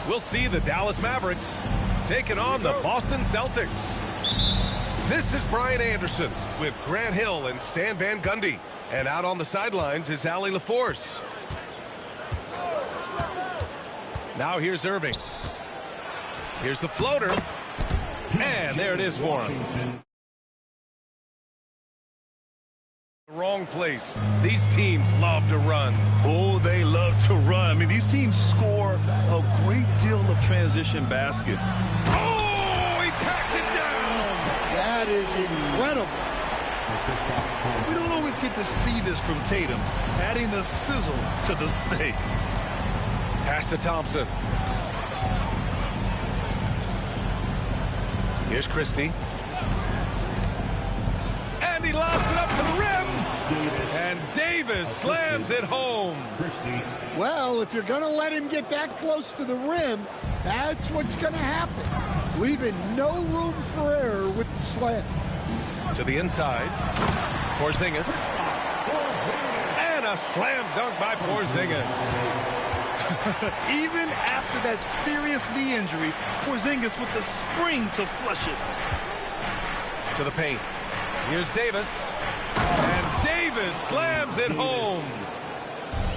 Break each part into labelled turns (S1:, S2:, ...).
S1: We'll see the Dallas Mavericks taking on the Boston Celtics. This is Brian Anderson with Grant Hill and Stan Van Gundy. And out on the sidelines is Allie LaForce. Now here's Irving. Here's the floater. And there it is for him. Wrong place. These teams love to run.
S2: Oh, they love to run. I mean, these teams score a great deal of transition baskets.
S1: Oh, he packs it down.
S3: That is incredible.
S2: We don't always get to see this from Tatum, adding the sizzle to the steak.
S1: Pass to Thompson. Here's Christie. And he lobs it up to the rim. And Davis slams it home.
S3: Well, if you're going to let him get that close to the rim, that's what's going to happen. Leaving no room for error with the slam.
S1: To the inside. Porzingis. And a slam dunk by Porzingis.
S2: Even after that serious knee injury, Porzingis with the spring to flush it.
S1: To the paint. Here's Davis. And Davis slams it home.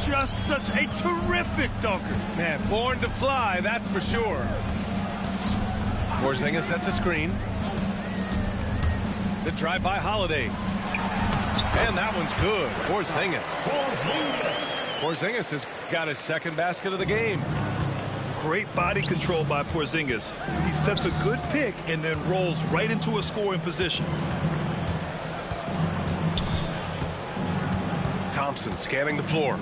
S2: Just such a terrific dunker.
S1: Man, born to fly, that's for sure. Porzingis sets a screen. The drive by Holiday. And that one's good. Porzingis has got his second basket of the game.
S2: Great body control by Porzingis. He sets a good pick and then rolls right into a scoring position.
S1: Thompson scanning the floor.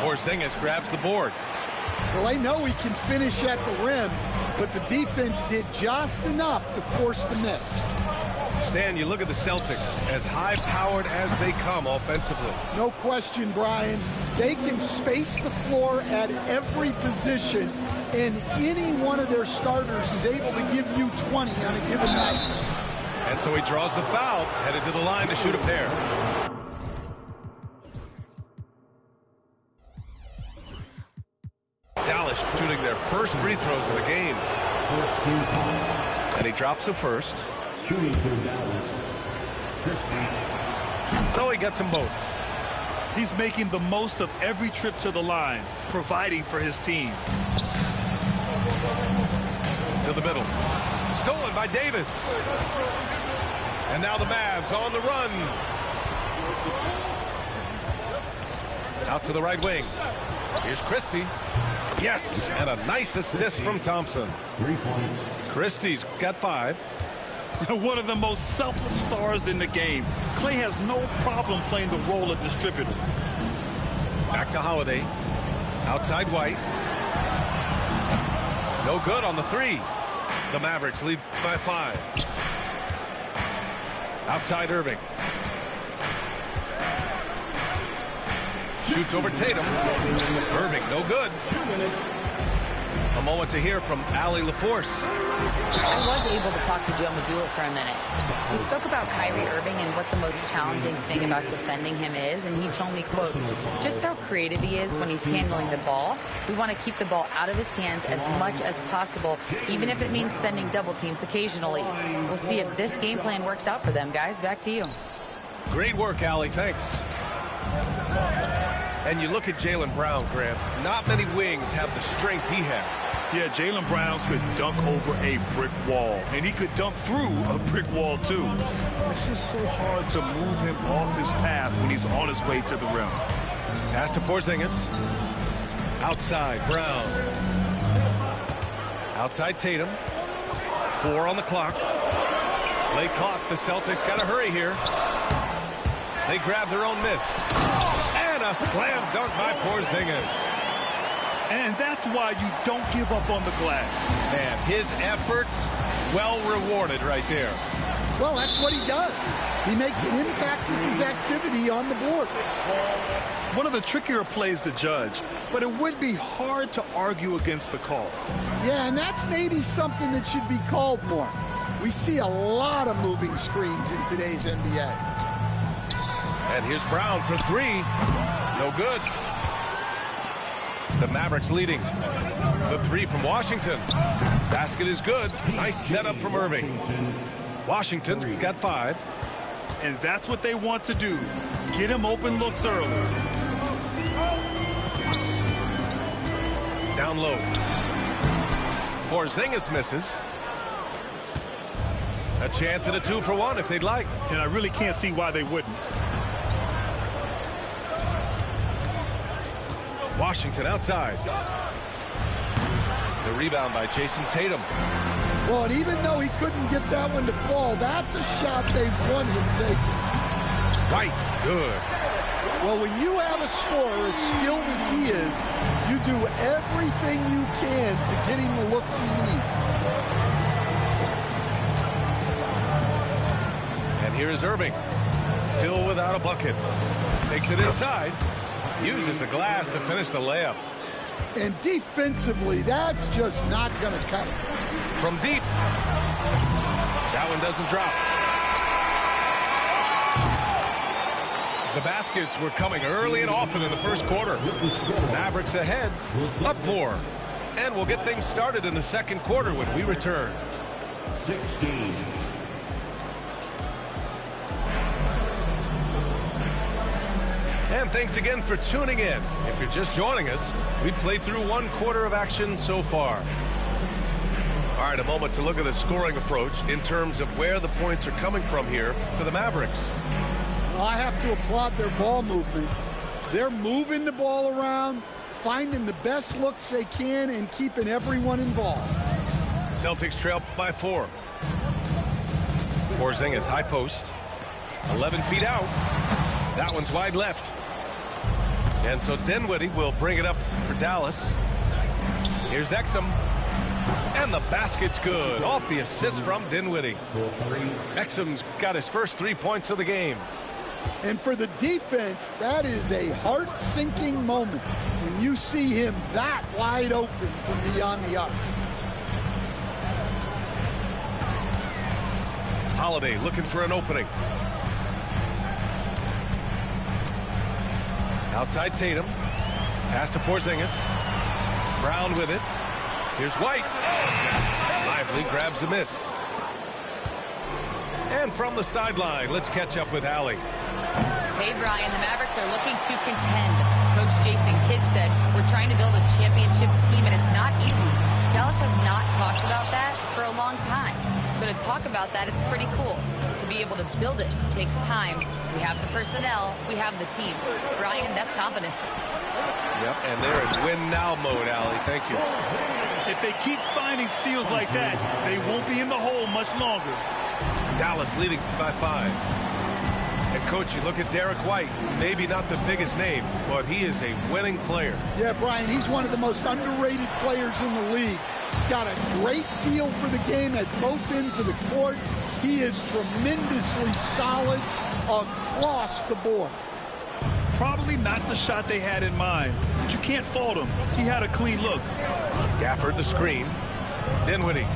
S1: Porzingis grabs the board.
S3: Well, I know he can finish at the rim, but the defense did just enough to force the miss.
S1: Stan, you look at the Celtics, as high-powered as they come offensively.
S3: No question, Brian. They can space the floor at every position, and any one of their starters is able to give you 20 on a given night.
S1: And so he draws the foul, headed to the line to shoot a pair. Dallas shooting their first free throws of the game. And he drops the first. So he gets them both.
S2: He's making the most of every trip to the line, providing for his team.
S1: To the middle. Stolen by Davis. And now the Mavs on the run. Out to the right wing. Here's Christie. Yes, and a nice assist from Thompson.
S4: 3 points.
S1: Christie's got 5.
S2: One of the most selfless stars in the game. Clay has no problem playing the role of distributor.
S1: Back to Holiday. Outside White. No good on the 3. The Mavericks lead by 5. Outside Irving. Shoots over Tatum. Irving, no good. A moment to hear from Allie LaForce.
S5: I was able to talk to Joe Mazzulla for a minute. We spoke about Kyrie Irving and what the most challenging thing about defending him is, and he told me, quote, just how creative he is when he's handling the ball. We want to keep the ball out of his hands as much as possible, even if it means sending double teams occasionally. We'll see if this game plan works out for them, guys. Back to you.
S1: Great work, Allie. Thanks. And you look at Jaylen Brown, Grant. Not many wings have the strength he has.
S2: Yeah, Jaylen Brown could dunk over a brick wall, and he could dunk through a brick wall, too. It's just so hard to move him off his path when he's on his way to the rim.
S1: Pass to Porzingis. Outside, Brown. Outside Tatum. 4 on the clock. Play clock. The Celtics got to hurry here. They grab their own miss. And a slam dunk by Porzingis.
S2: And that's why you don't give up on the glass.
S1: Man, his efforts well rewarded right there.
S3: Well, that's what he does. He makes an impact with his activity on the board.
S2: One of the trickier plays to judge, but it would be hard to argue against the call.
S3: Yeah, and that's maybe something that should be called more. We see a lot of moving screens in today's NBA.
S1: And here's Brown for three. No good. The Mavericks leading. The three from Washington. Basket is good. Nice setup from Irving. Washington's got 5.
S2: And that's what they want to do. Get him open looks early.
S1: Down low. Porzingis misses. A chance at a 2-for-1 if they'd like.
S2: And I really can't see why they wouldn't.
S1: Washington outside. The rebound by Jason Tatum.
S3: Well, and even though he couldn't get that one to fall, that's a shot they want him taking.
S1: Right, good.
S3: Well, when you have a scorer as skilled as he is, you do everything you can to get him the looks he needs.
S1: And here is Irving. Still without a bucket. Takes it inside. Uses the glass to finish the layup.
S3: And defensively, that's just not going to cut it.
S1: From deep. That one doesn't drop. The baskets were coming early and often in the first quarter. Mavericks ahead, up 4. And we'll get things started in the second quarter when we return.
S4: 16.
S1: And thanks again for tuning in. If you're just joining us, we've played through 1 quarter of action so far. All right, a moment to look at the scoring approach in terms of where the points are coming from here for the Mavericks.
S3: Well, I have to applaud their ball movement. They're moving the ball around, finding the best looks they can, and keeping everyone involved.
S1: Celtics trail by 4. Porzingis high post. 11 feet out. That one's wide left. And so Dinwiddie will bring it up for Dallas. Here's Exum. And the basket's good. Off the assist from Dinwiddie. Exum's got his first 3 points of the game.
S3: And for the defense, that is a heart-sinking moment when you see him that wide open from beyond the arc.
S1: Holiday looking for an opening. Outside Tatum. Pass to Porzingis. Brown with it. Here's White. Lively grabs the miss. And from the sideline, let's catch up with Allie.
S5: Hey, Brian, the Mavericks are looking to contend. Coach Jason Kidd said, we're trying to build a championship team, and it's not easy. Dallas has not talked about that for a long time. So to talk about that, it's pretty cool. To be able to build it takes time. We have the personnel. We have the team. Brian, that's confidence.
S1: Yep, and they're in win-now mode, Allie. Thank you.
S2: If they keep finding steals like that, they won't be in the hole much longer.
S1: Dallas leading by 5. And, Coach, you look at Derek White. Maybe not the biggest name, but he is a winning player.
S3: Yeah, Brian, he's one of the most underrated players in the league. He's got a great feel for the game at both ends of the court. He is tremendously solid across the board.
S2: Probably not the shot they had in mind, but you can't fault him. He had a clean look.
S1: Gafford the screen. Dinwiddie.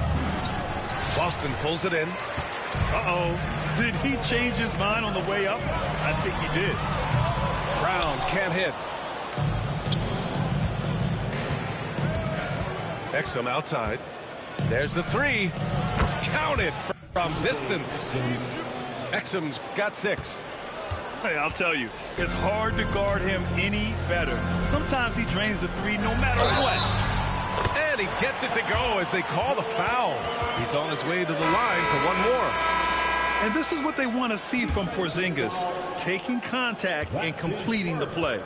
S1: Boston pulls it in.
S2: Uh-oh. Did he change his mind on the way up? I think he did.
S1: Brown can't hit. Exum outside. There's the 3. Counted from distance. Exum's got 6.
S2: Hey, I'll tell you, it's hard to guard him any better. Sometimes he drains the 3 no matter what.
S1: And he gets it to go as they call the foul. He's on his way to the line for 1 more.
S2: And this is what they want to see from Porzingis, taking contact and completing the play.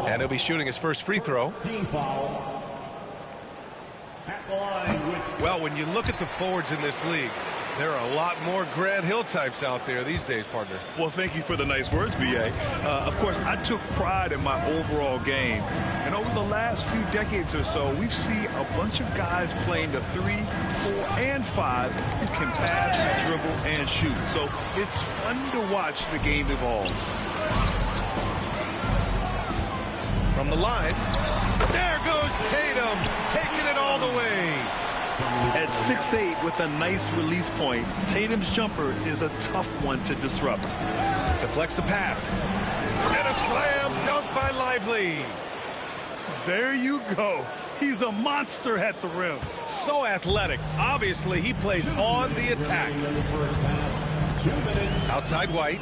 S1: And he'll be shooting his first free throw. Well, when you look at the forwards in this league, There are a lot more Grant Hill types out there these days, partner.
S2: Well, thank you for the nice words, B.A. Of course, I took pride in my overall game. And over the last few decades or so, we've seen a bunch of guys playing the 3, 4, and 5 who can pass, dribble, and shoot. So it's fun to watch the game evolve.
S1: From the line, there goes Tatum, taking it all the way.
S2: At 6'8" with a nice release point, Tatum's jumper is a tough one to disrupt.
S1: Deflects the pass. And a slam dunk by Lively.
S2: There you go. He's a monster at the rim.
S1: So athletic. Obviously, he plays on the attack. Outside White.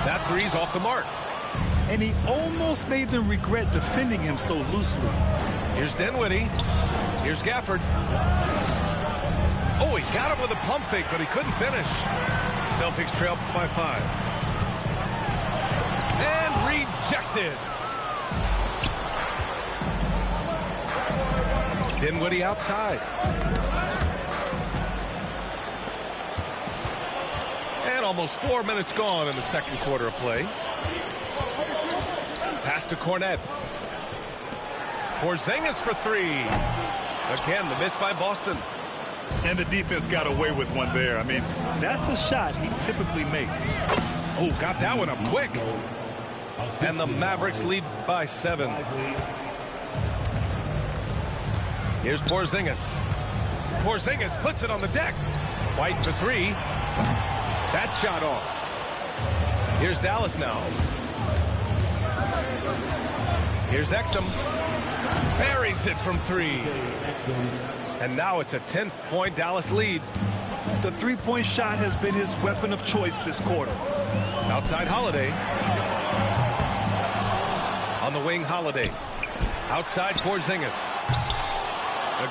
S1: That three's off the mark.
S2: And he almost made them regret defending him so loosely.
S1: Here's Dinwiddie. Here's Gafford. Oh, he got him with a pump fake, but he couldn't finish. Celtics trail by 5. And rejected. Dinwiddie outside. And almost 4 minutes gone in the second quarter of play. Pass to Cornette. Porzingis for 3. Again, the miss by Boston.
S2: And the defense got away with one there. I mean, that's a shot he typically makes.
S1: Oh, got that one up quick. And the Mavericks lead by 7. Here's Porzingis. Porzingis puts it on the deck. White for 3. That shot off. Here's Dallas now. Here's Exum. Buries it from 3. And now it's a 10-point Dallas lead.
S2: The three-point shot has been his weapon of choice this quarter.
S1: Outside Holiday. On the wing, Holiday. Outside Porzingis.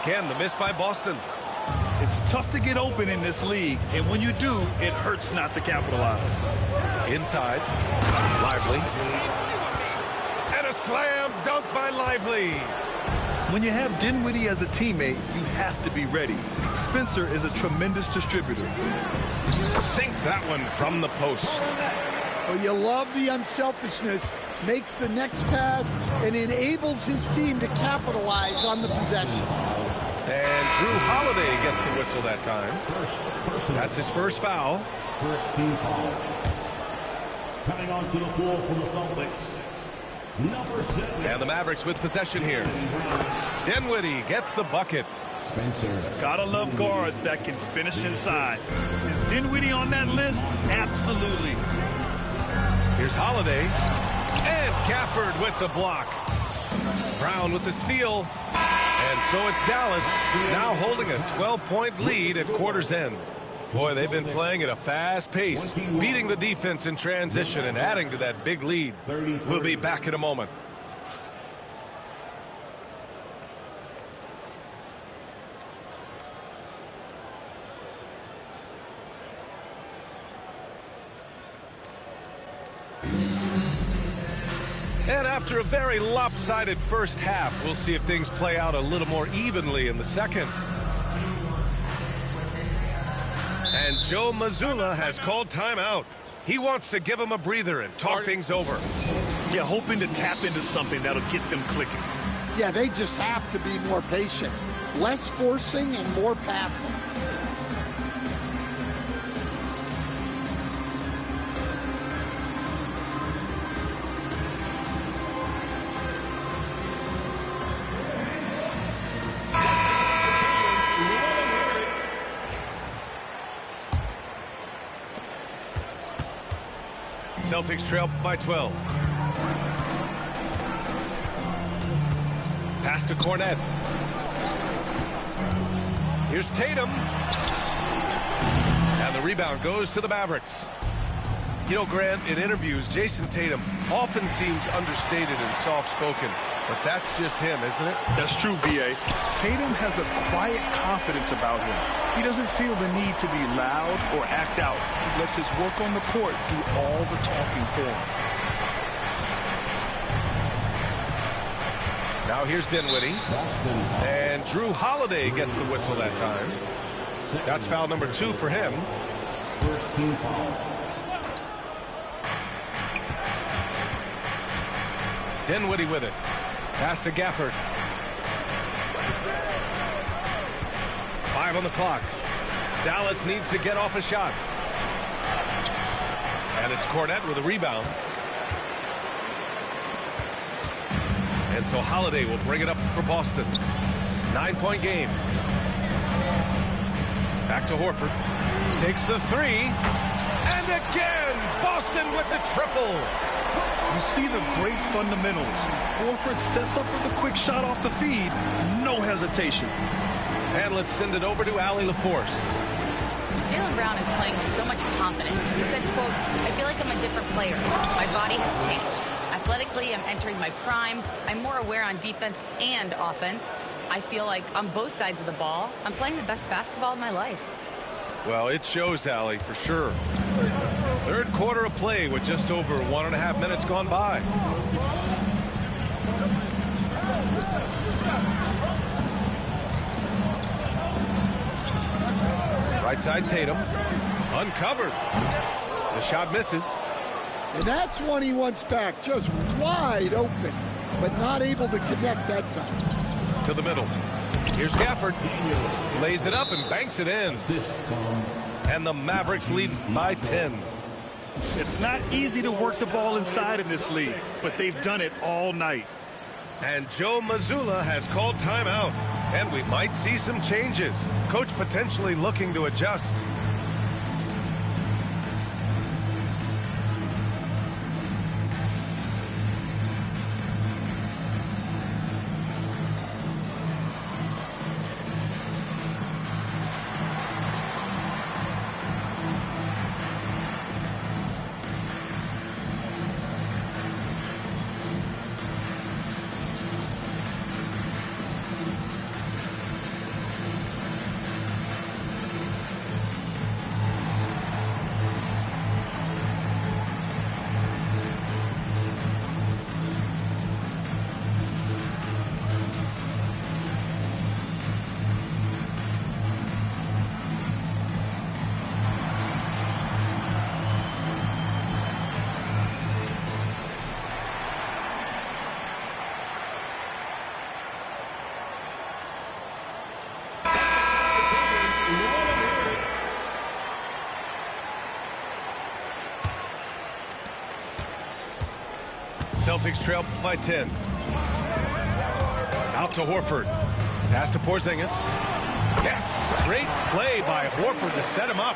S1: Again, the miss by Boston.
S2: It's tough to get open in this league, and when you do, it hurts not to capitalize.
S1: Inside. Lively. And a slam dunk by Lively.
S2: When you have Dinwiddie as a teammate, you have to be ready. Spencer is a tremendous distributor.
S1: Sinks that one from the post.
S3: Well, you love the unselfishness, makes the next pass, and enables his team to capitalize on the possession.
S1: And Drew Holiday gets the whistle that time. That's his first foul.
S4: First team foul. Coming onto the floor for the Celtics. Number 7.
S1: And the Mavericks with possession here. Dinwiddie gets the bucket.
S4: Spencer.
S2: Gotta love guards that can finish inside. Is Dinwiddie on that list? Absolutely.
S1: Here's Holiday. And Gafford with the block. Brown with the steal. And so it's Dallas now holding a 12-point lead at quarter's end. Boy, they've been playing at a fast pace, beating the defense in transition and adding to that big lead. We'll be back in a moment. And after a very lopsided first half, we'll see if things play out a little more evenly in the second. And Joe Mazzulla has called timeout. He wants to give him a breather and talk things over.
S2: Yeah, hoping to tap into something that'll get them clicking.
S3: Yeah, they just have to be more patient. Less forcing and more passing.
S1: Celtics trail by 12. Pass to Cornette. Here's Tatum. And the rebound goes to the Mavericks. You know, Grant, in interviews, Jason Tatum often seems understated and soft-spoken. But that's just him, isn't it?
S2: That's true, B.A. Tatum has a quiet confidence about him. He doesn't feel the need to be loud or act out. He lets his work on the court do all the talking for him.
S1: Now here's Dinwiddie. And Drew Holiday gets the whistle that time. That's foul number 2 for him.
S4: First team foul.
S1: Dinwiddie with it. Pass to Gafford. 5 on the clock. Dallas needs to get off a shot. And it's Cornette with a rebound. And so Holiday will bring it up for Boston. 9-point game. Back to Horford. Takes the 3. And again, Boston with the triple.
S2: You see the great fundamentals. Horford sets up with a quick shot off the feed. No hesitation.
S1: And let's send it over to Allie LaForce.
S5: Jaylen Brown is playing with so much confidence. He said, quote, "I feel like I'm a different player. My body has changed. Athletically, I'm entering my prime. I'm more aware on defense and offense. I feel like on both sides of the ball, I'm playing the best basketball of my life."
S1: Well, it shows, Allie, for sure. Third quarter of play with just over 1.5 minutes gone by. Right side Tatum. Uncovered. The shot misses.
S3: And that's one he wants back. Just wide open, but not able to connect that time.
S1: To the middle. Here's Gafford. Lays it up and banks it in. And the Mavericks lead by 10.
S2: It's not easy to work the ball inside in this league, but they've done it all night.
S1: And Joe Mazzulla has called timeout. And we might see some changes. Coach potentially looking to adjust. Celtics trail by 10. Out to Horford. Pass to Porzingis. Yes! Great play by Horford to set him up.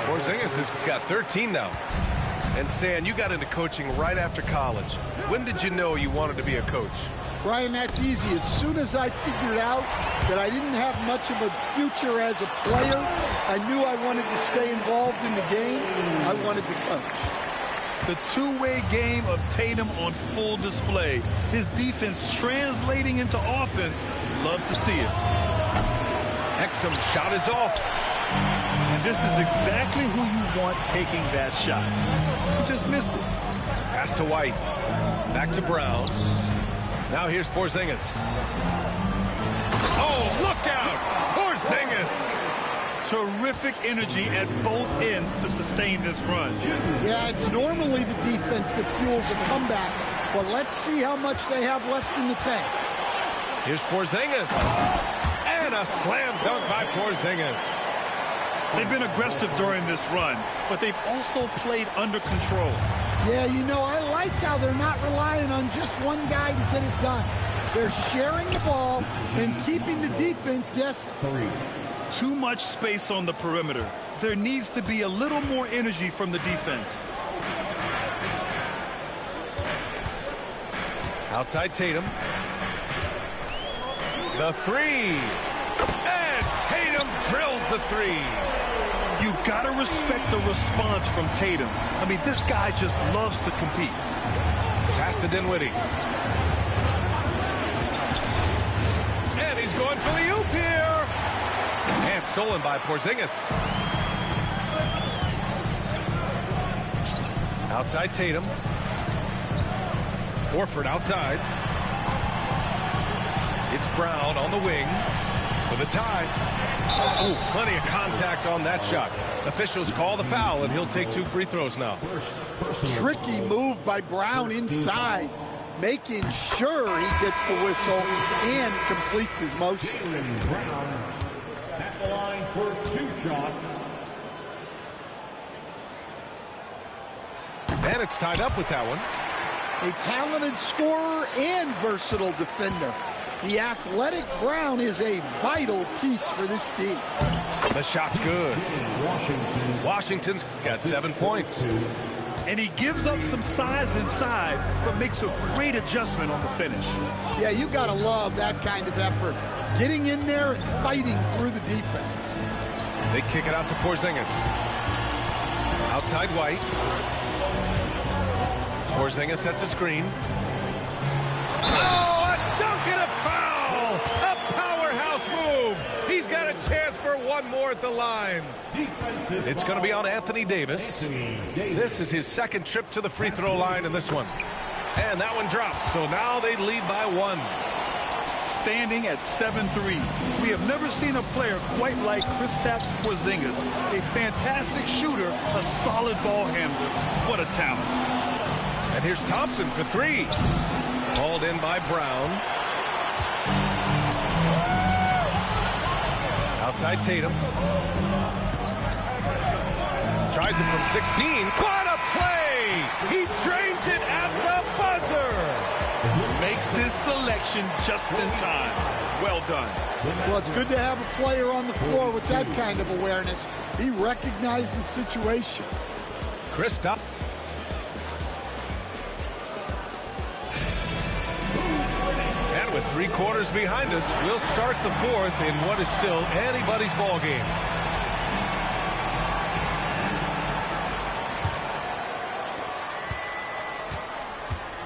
S1: Porzingis has got 13 now. And Stan, you got into coaching right after college. When did you know you wanted to be a coach?
S3: Brian, that's easy. As soon as I figured out that I didn't have much of a future as a player, I knew I wanted to stay involved in the game. I wanted to coach.
S2: The two-way game of Tatum on full display. His defense translating into offense. Love to see it.
S1: Exum shot is off.
S2: And this is exactly who you want taking that shot. He just missed it.
S1: Pass to White. Back to Brown. Now here's Porzingis. Oh, look out! Porzingis!
S2: Terrific energy at both ends to sustain this run.
S3: Yeah, it's normally the defense that fuels a comeback, but let's see how much they have left in the tank.
S1: Here's Porzingis. And a slam dunk by Porzingis.
S2: They've been aggressive during this run, but they've also played under control.
S3: Yeah, you know, I like how they're not relying on just one guy to get it done. They're sharing the ball and keeping the defense guessing.
S2: Too much space on the perimeter. There needs to be a little more energy from the defense.
S1: Outside Tatum. The three. And Tatum drills the three.
S2: You gotta respect the response from Tatum. I mean, this guy just loves to compete.
S1: Pass to Dinwiddie. And he's going for the oop here. And stolen by Porzingis. Outside Tatum. Horford outside. It's Brown on the wing. For the tie. Oh, plenty of contact on that shot. Officials call the foul, and he'll take 2 free throws now.
S3: Tricky move by Brown inside, making sure he gets the whistle and completes his motion.
S4: Brown at the line for 2 shots.
S1: And it's tied up with that one.
S3: A talented scorer and versatile defender. The athletic Brown is a vital piece for this team.
S1: The shot's good. Washington's got 7 points.
S2: And he gives up some size inside, but makes a great adjustment on the finish.
S3: Yeah, you got to love that kind of effort. Getting in there and fighting through the defense.
S1: They kick it out to Porzingis. Outside White. Porzingis sets a screen. Oh, a dunk and a foul! A powerhouse move! He's got a chance for one more at the line. It's going to be on Anthony Davis. This is his 2nd trip to the free throw line in this one. And that one drops, so now they lead by 1.
S2: Standing at 7-3. We have never seen a player quite like Kristaps Porzingis. A fantastic shooter, a solid ball handler. What a talent.
S1: And here's Thompson for 3. Hauled in by Brown. Outside Tatum. Tries it from 16. What a play! He drains it at the buzzer!
S2: Makes his selection just in time. Well done.
S3: Well, it's good to have a player on the floor with that kind of awareness. He recognized the situation.
S1: Kristaps. And with 3 quarters behind us, we'll start the 4th in what is still anybody's ball game.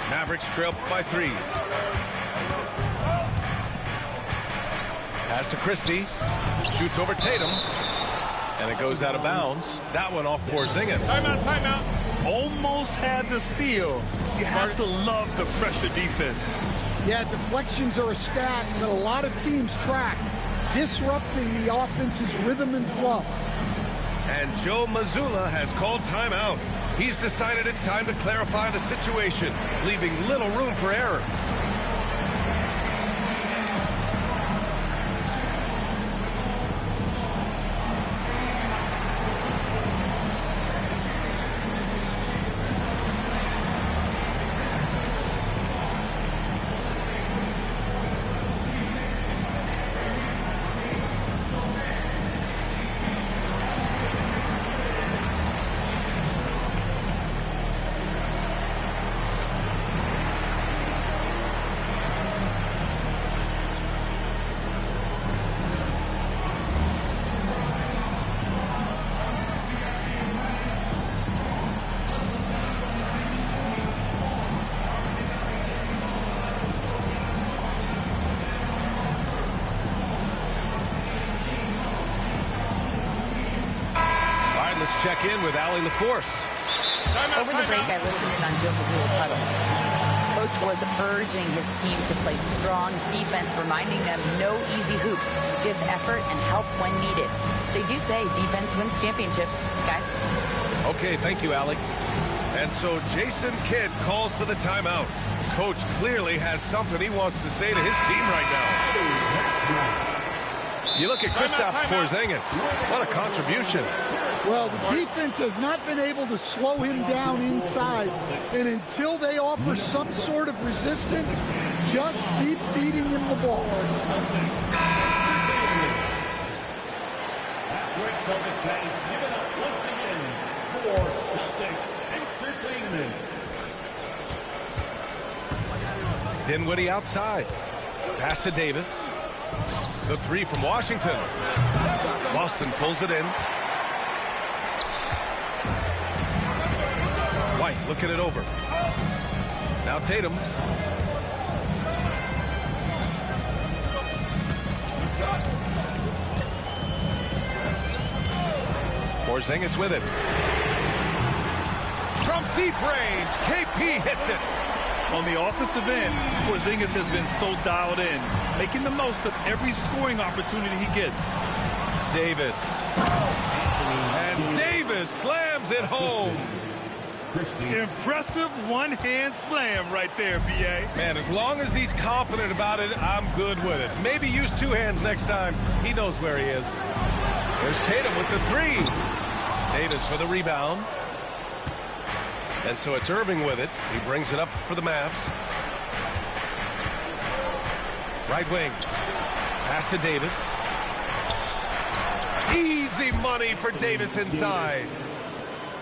S1: Mavericks trail by 3. Pass to Christie. Shoots over Tatum. And it goes out of bounds. That one off Porzingis.
S2: Timeout. Almost had the steal. You have to love the pressure defense.
S3: Yeah, deflections are a stat that a lot of teams track, disrupting the offense's rhythm and flow.
S1: And Joe Mazzulla has called timeout. He's decided it's time to clarify the situation, leaving little room for error. Check in with Allie LaForce.
S5: Over the break, I listened in on Joe Mazzulla's huddle. Coach was urging his team to play strong defense, reminding them no easy hoops, give effort and help when needed. They do say defense wins championships, guys.
S1: Okay, thank you, Allie. And so Jason Kidd calls for the timeout. Coach clearly has something he wants to say to his team right now. You look at Kristaps Porzingis. What a contribution.
S3: Well, the defense has not been able to slow him down inside. And until they offer some sort of resistance, just keep feeding him the ball.
S1: Dinwiddie outside. Pass to Davis. The 3 from Washington. Boston pulls it in. White looking it over. Now Tatum. Porzingis with it. From deep range, KP hits it.
S2: On the offensive end, Porzingis has been so dialed in, making the most of every scoring opportunity he gets.
S1: Davis. And Davis slams it home.
S2: Impressive one-hand slam right there, B.A.
S1: Man, as long as he's confident about it, I'm good with it. Maybe use two hands next time. He knows where he is. There's Tatum with the three. Davis for the rebound. And so it's Irving with it. He brings it up for the Mavs. Right wing. Pass to Davis. Easy money for Davis inside.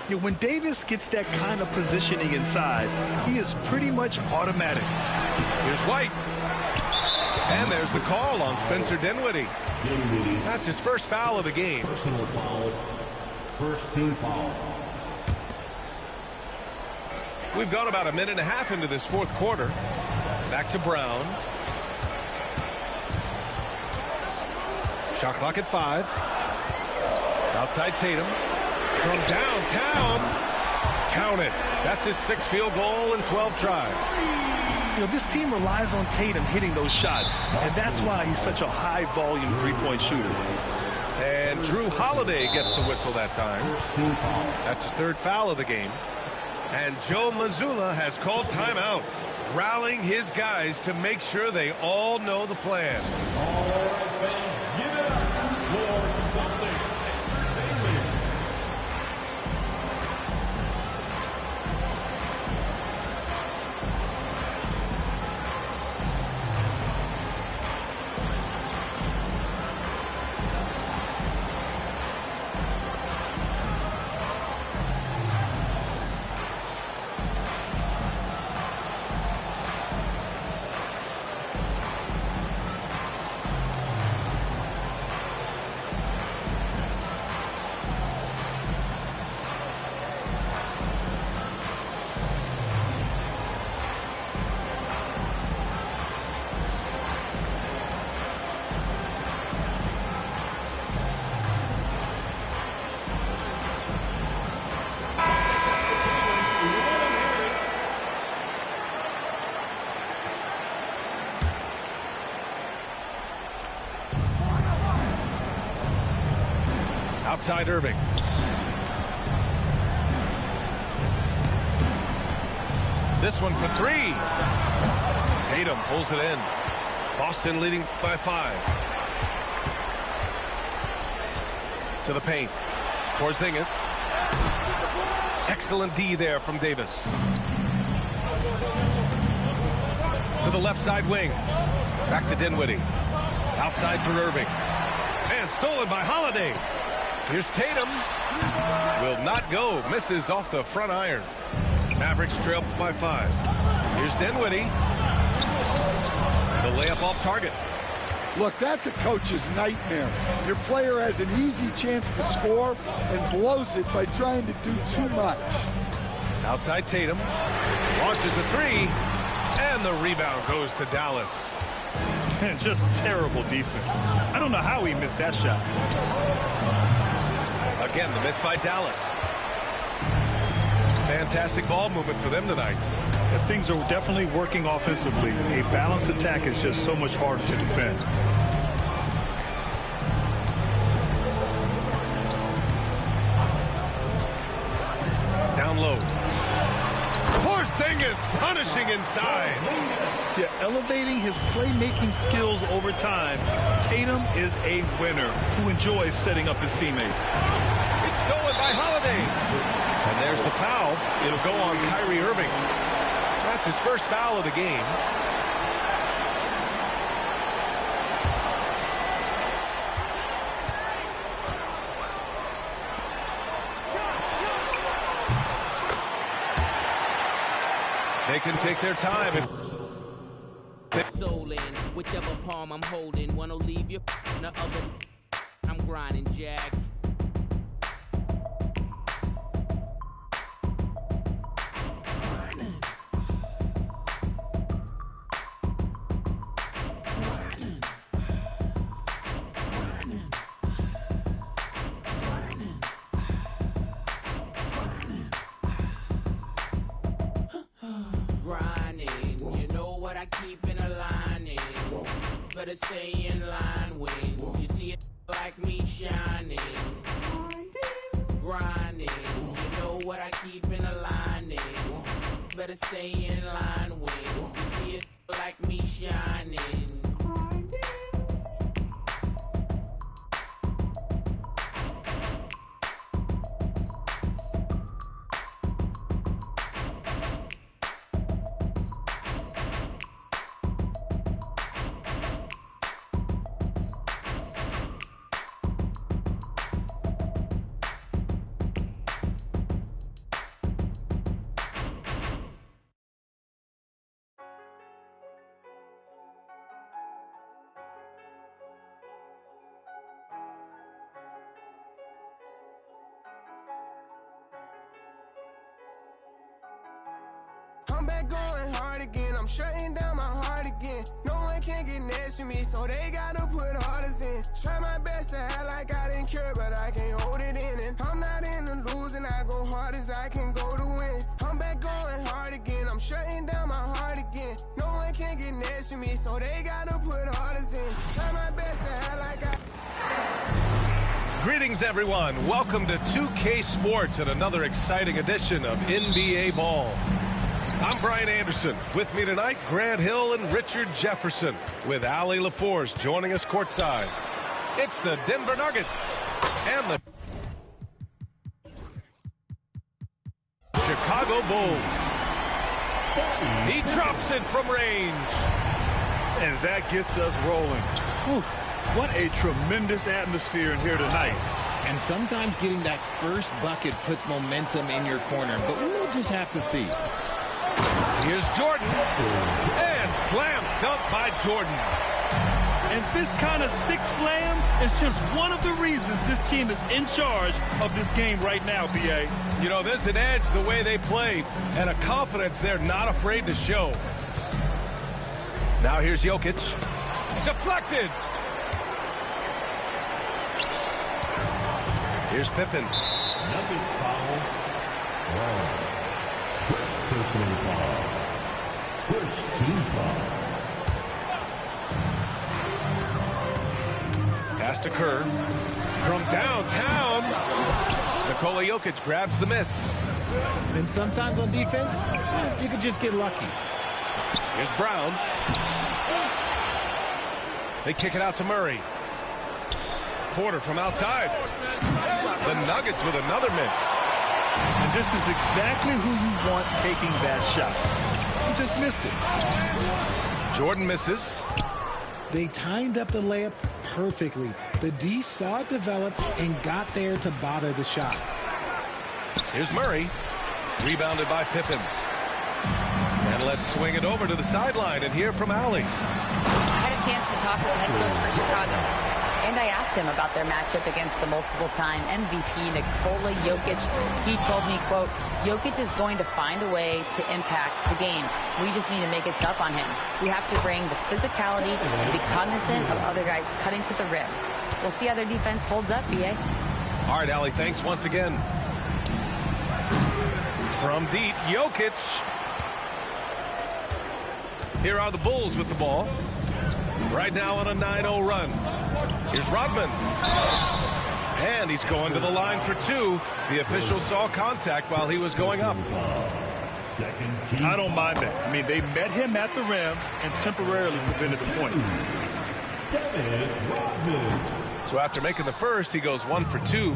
S2: Yeah, when Davis gets that kind of positioning inside, he is pretty much automatic.
S1: Here's White. And there's the call on Spencer Dinwiddie. That's his first foul of the game.
S4: Personal foul. First team foul.
S1: We've gone about a minute and a half into this fourth quarter. Back to Brown. Shot clock at 5. Outside Tatum. From downtown. Count it. That's his 6th field goal in 12 tries.
S2: You know, this team relies on Tatum hitting those shots, and that's why he's such a high-volume three-point shooter.
S1: And Drew Holiday gets the whistle that time. That's his 3rd foul of the game. And Joe Mazzulla has called timeout, rallying his guys to make sure they all know the plan.
S4: All right, fans, give it up for something.
S1: Outside Irving. This one for 3. Tatum pulls it in. Boston leading by 5. To the paint. Porzingis. Excellent D there from Davis. To the left side wing. Back to Dinwiddie. Outside for Irving. And stolen by Holiday. Here's Tatum. Will not go. Misses off the front iron. Mavericks trail by 5. Here's Dinwiddie. The layup off target.
S3: Look, that's a coach's nightmare. Your player has an easy chance to score and blows it by trying to do too much.
S1: Outside Tatum. Launches a 3. And the rebound goes to Dallas.
S2: Just terrible defense. I don't know how he missed that shot.
S1: Again, the miss by Dallas. Fantastic ball movement for them tonight.
S2: Things are definitely working offensively. A balanced attack is just so much harder to defend.
S1: Down low. Porzingis punishing inside.
S2: Yeah, elevating his playmaking skills over time. Tatum is a winner who enjoys setting up his teammates.
S1: It's stolen by Holiday. And there's the foul. It'll go on Kyrie Irving. That's his first foul of the game. They can take their time.
S6: Soul in whichever palm I'm holding. One will leave you, the other. I'm grinding, Jack. Grinding. I keep in a line. Better stay in line when you see it like me shining. Grinding. You know what I keep in a line. Better stay in line when you see it like me shining.
S7: I'm back going hard again, I'm shutting down my heart again. No one can get next to me, so they gotta put orders in. Try my best to act like I didn't care, but I can't hold it in. And I'm not in the losing, I go hard as I can go to win. I'm back going hard again, I'm shutting down my heart again. No one can get next to me, so they gotta put orders in. Try my best to act like I...
S1: Greetings, everyone. Welcome to 2K Sports and another exciting edition of NBA Ball. I'm Brian Anderson. With me tonight, Grant Hill and Richard Jefferson, with Allie LaForce joining us courtside. It's the Denver Nuggets and the Chicago Bulls. He drops it from range.
S2: And that gets us rolling. Whew. What a tremendous atmosphere in here tonight.
S8: And sometimes getting that first bucket puts momentum in your corner, but we'll just have to see.
S1: Here's Jordan, and slam dunk by Jordan.
S2: And this kind of sick slam is just one of the reasons this team is in charge of this game right now, B.A.
S1: You know, there's an edge the way they play, and a confidence they're not afraid to show. Now here's Jokic. Deflected. Here's Pippen.
S4: Nuggets foul. First personal foul. First team foul.
S1: Pass to Kerr. From downtown, Nikola Jokic grabs the miss.
S8: And sometimes on defense, you could just get lucky.
S1: Here's Brown. They kick it out to Murray. Porter from outside. The Nuggets with another miss.
S2: And this is exactly who you want taking that shot. You just missed it.
S1: Jordan misses.
S8: They timed up the layup perfectly. The D saw it develop and got there to bother the shot.
S1: Here's Murray. Rebounded by Pippen. And let's swing it over to the sideline and hear from Allie.
S5: I had a chance to talk with the head coach for Chicago, and I asked him about their matchup against the multiple-time MVP Nikola Jokic. He told me, quote, Jokic is going to find a way to impact the game. We just need to make it tough on him. We have to bring the physicality and be cognizant of other guys cutting to the rim. We'll see how their defense holds up, B.A.
S1: All right, Allie, thanks once again. From deep, Jokic. Here are the Bulls with the ball. Right now on a 9-0 run. Here's Rodman. And he's going to the line for two. The official saw contact while he was going up.
S2: I don't mind that. I mean, they met him at the rim and temporarily prevented the points.
S1: So after making the first, he goes 1 for 2.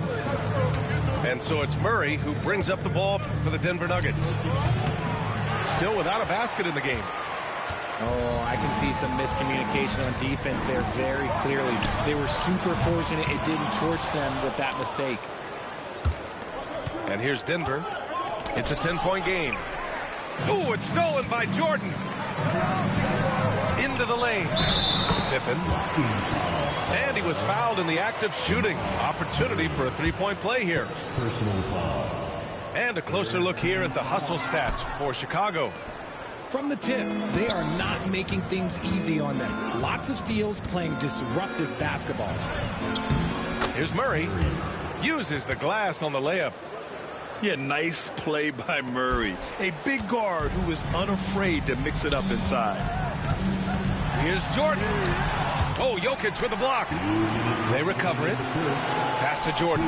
S1: And so it's Murray who brings up the ball for the Denver Nuggets. Still without a basket in the game.
S8: Oh, I can see some miscommunication on defense there very clearly. They were super fortunate it didn't torch them with that mistake.
S1: And here's Denver. It's a 10-point game. Ooh, it's stolen by Jordan. Into the lane. Pippen. And he was fouled in the act of shooting. Opportunity for a three-point play here.
S4: Personal foul.
S1: And a closer look here at the hustle stats for Chicago.
S8: From the tip, they are not making things easy on them. Lots of steals, playing disruptive basketball.
S1: Here's Murray. Uses the glass on the layup.
S2: Yeah, nice play by Murray. A big guard who is unafraid to mix it up inside.
S1: Here's Jordan. Oh, Jokic with the block. They recover it. Pass to Jordan.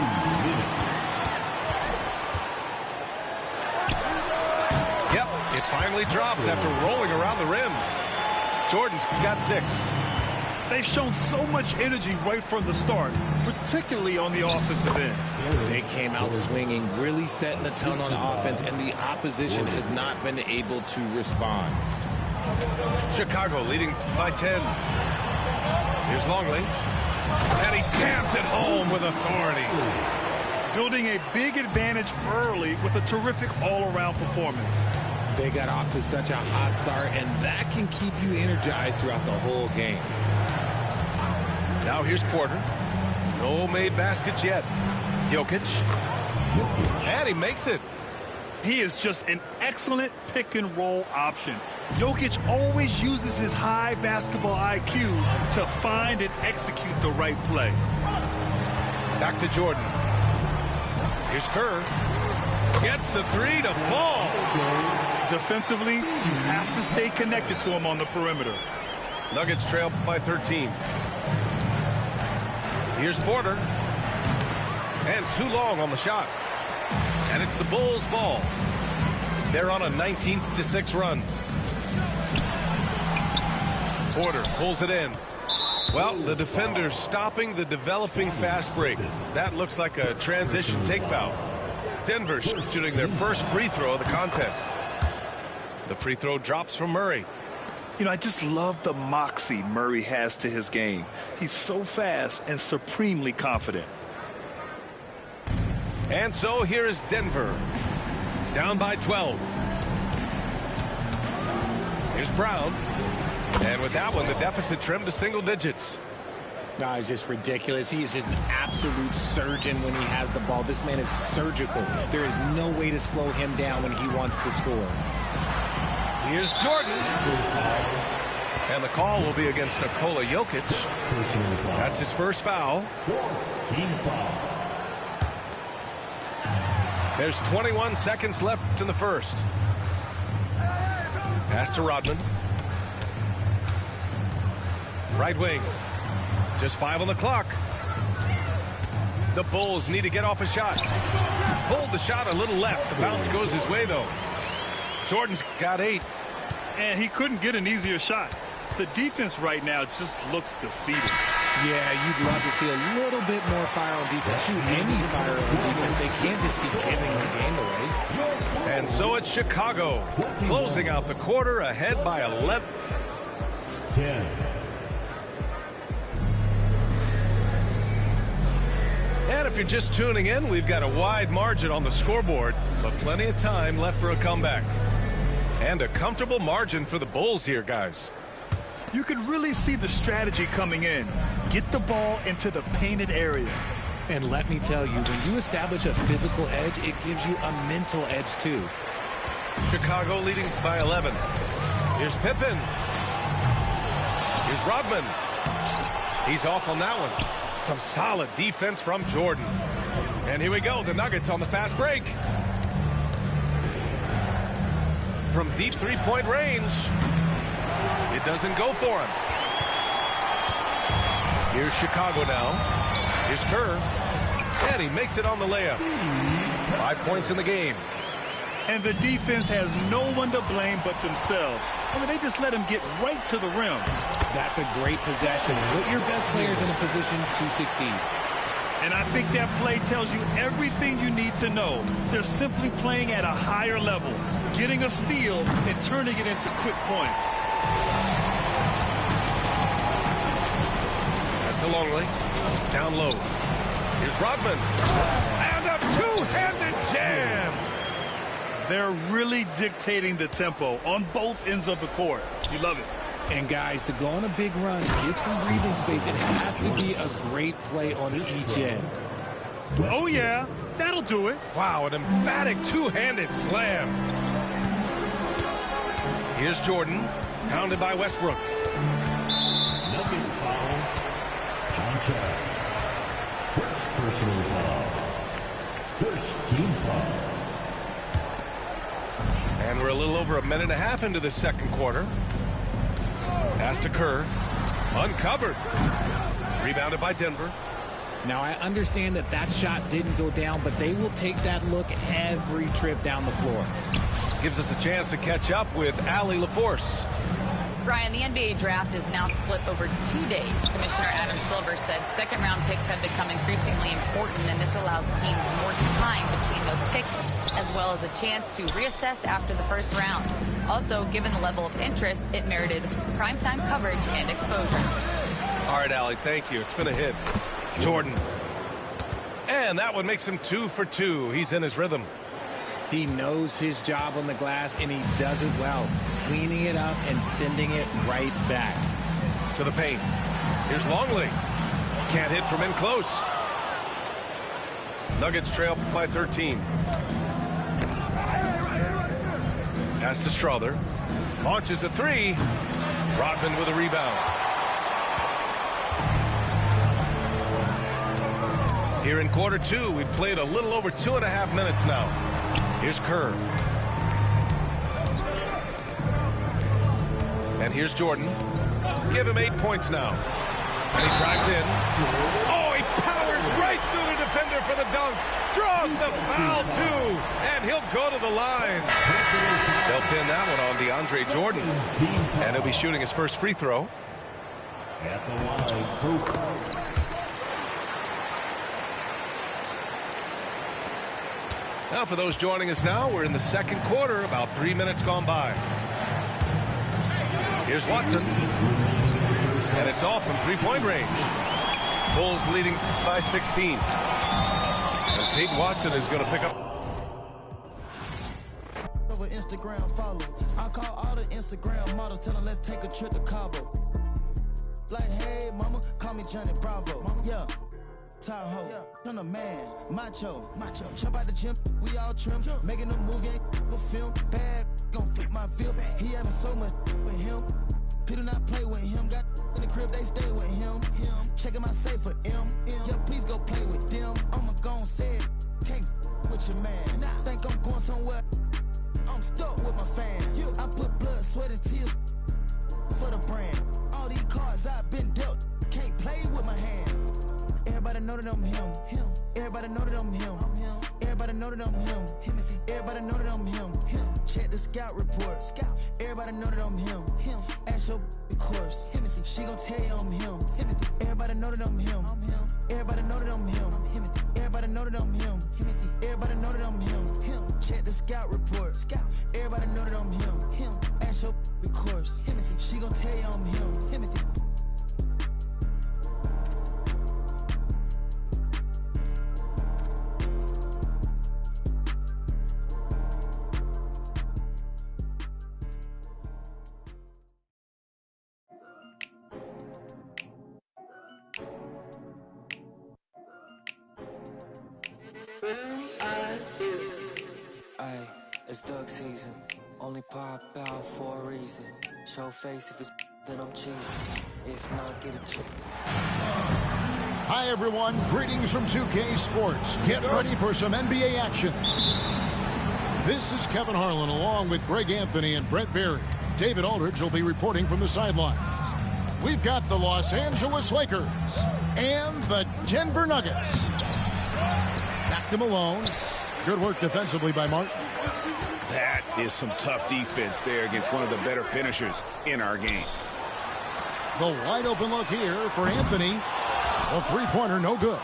S1: Yep, it finally drops after rolling around the rim. Jordan's got 6.
S2: They've shown so much energy right from the start, particularly on the offensive end.
S8: They came out swinging, really setting the tone on offense, and the opposition has not been able to respond.
S1: Chicago leading by 10. Here's Longley. And he jams it home with authority.
S2: Building a big advantage early with a terrific all-around performance.
S8: They got off to such a hot start, and that can keep you energized throughout the whole game.
S1: Now here's Porter. No made baskets yet. Jokic. And he makes it.
S2: He is just an excellent pick-and-roll option. Jokic always uses his high basketball IQ to find and execute the right play.
S1: Back to Jordan. Here's Kerr. Gets the 3 to fall.
S2: Defensively, you have to stay connected to him on the perimeter.
S1: Nuggets trail by 13. Here's Porter. And too long on the shot. And it's the Bulls' ball. They're on a 19-6 run. Porter pulls it in. Well, the defender's stopping the developing fast break. That looks like a transition take foul. Denver shooting their first free throw of the contest. The free throw drops from Murray.
S2: You know, I just love the moxie Murray has to his game. He's so fast and supremely confident.
S1: And so here is Denver, down by 12. Here's Brown. And with that one, the deficit trimmed to single digits.
S8: No, it's just ridiculous. He is just an absolute surgeon when he has the ball. This man is surgical. There is no way to slow him down when he wants to score.
S1: Here's Jordan. And the call will be against Nikola Jokic. That's his first foul.
S4: Team foul.
S1: There's 21 seconds left in the first. Pass to Rodman. Right wing. Just 5 on the clock. The Bulls need to get off a shot. Pulled the shot a little left. The bounce goes his way, though. Jordan's got 8.
S2: And he couldn't get an easier shot. The defense right now just looks defeated.
S8: Yeah, you'd love to see a little bit more fire on defense. Shoot any fire on defense. They can't just be giving the game away.
S1: And so it's Chicago closing out the quarter ahead by 11.
S4: 10.
S1: And if you're just tuning in, we've got a wide margin on the scoreboard, but plenty of time left for a comeback. And a comfortable margin for the Bulls here, guys.
S2: You can really see the strategy coming in. Get the ball into the painted area.
S8: And let me tell you, when you establish a physical edge, it gives you a mental edge, too.
S1: Chicago leading by 11. Here's Pippen. Here's Rodman. He's off on that one. Some solid defense from Jordan. And here we go, the Nuggets on the fast break. From deep three-point range, it doesn't go for him. Here's Chicago now. Here's Kerr. And he makes it on the layup. 5 points in the game.
S2: And the defense has no one to blame but themselves. I mean, they just let him get right to the rim.
S8: That's a great possession. Put your best players in a position to succeed.
S2: And I think that play tells you everything you need to know. They're simply playing at a higher level, getting a steal and turning it into quick points.
S1: That's to Longley. Down low. Here's Rodman. And a two-handed jam.
S2: They're really dictating the tempo on both ends of the court. You love it.
S8: And guys, to go on a big run, get some breathing space, it has to be a great play on each end.
S2: Oh, yeah, that'll do it.
S1: Wow, an emphatic two-handed slam. Here's Jordan, pounded by Westbrook.
S4: Nuggets foul. John Chad. First personal foul. First team foul.
S1: And we're a little over a minute and a half into the second quarter. Pass to Kerr. Uncovered. Rebounded by Denver.
S8: Now, I understand that that shot didn't go down, but they will take that look every trip down the floor.
S1: Gives us a chance to catch up with Allie LaForce.
S5: Brian, the NBA draft is now split over 2 days. Commissioner Adam Silver said second-round picks have become increasingly important, and this allows teams more time between those picks, as well as a chance to reassess after the first round. Also, given the level of interest, it merited primetime coverage and exposure.
S1: All right, Allie, thank you. It's been a hit. Jordan. And that one makes him 2 for 2. He's in his rhythm.
S8: He knows his job on the glass, and he does it well, cleaning it up and sending it right back.
S1: To the paint. Here's Longley. Can't hit from in close. Nuggets trail by 13. Pass to Strother. Launches a 3. Rodman with a rebound. Here in quarter 2, we've played a little over 2.5 minutes now. Here's Kerr. And here's Jordan. Give him 8 points now. And he drives in. Oh, he powers right through the defender for the dunk. Draws the foul, too. And he'll go to the line. They'll pin that one on DeAndre Jordan. And he'll be shooting his first free throw.
S4: At the line,
S1: Now, for those joining us now, we're in the second quarter, about 3 minutes gone by. Here's Watson. And it's off from three-point range. Bulls leading by 16. And Peyton Watson is going to pick up.
S9: Over Instagram follow. I call all the Instagram models, tell them let's take a trip to Cabo. Like, hey, mama, call me Johnny Bravo. Mama, yeah. Tahoe, yeah. I'm a man, macho. Jump out the gym, we all trim. Making a movie, ain't a film. Bad, gon' flip my feel. He having so much with him. People not play with him. Got in the crib, they stay with him. Checking my safe for M. Yeah, please go play with them. I'ma gon' say it. Can't with your man. Think I'm going somewhere. I'm stuck with my fans. I put blood, sweat, and tears for the brand. All these cards I've been dealt. Can't play with my hand. Everybody know that I'm him. Everybody know that I'm him. Everybody know that I'm him. Everybody know that I'm him. Check the scout report. Everybody know that I'm him. Ask your the course. She gon' tell you I'm him. Everybody know that I'm him. Everybody know that I'm him. Everybody know that I'm him. Everybody know that I'm him. Check the scout report. Everybody know that I'm him. Ask your the course. She gon' tell you I'm him.
S10: Aye, it's duck season. Only pop out for a reason. Show face if it's then I'm cheesing. If not, get a chip.
S11: Hi everyone, greetings from 2K Sports. Get ready for some NBA action. This is Kevin Harlan along with Greg Anthony and Brett Berry. David Aldridge will be reporting from the sidelines. We've got the Los Angeles Lakers and the Denver Nuggets. Back to Malone. Good work defensively by Martin.
S2: That is some tough defense there against one of the better finishers in our game.
S11: The wide open look here for Anthony. A three-pointer, no good.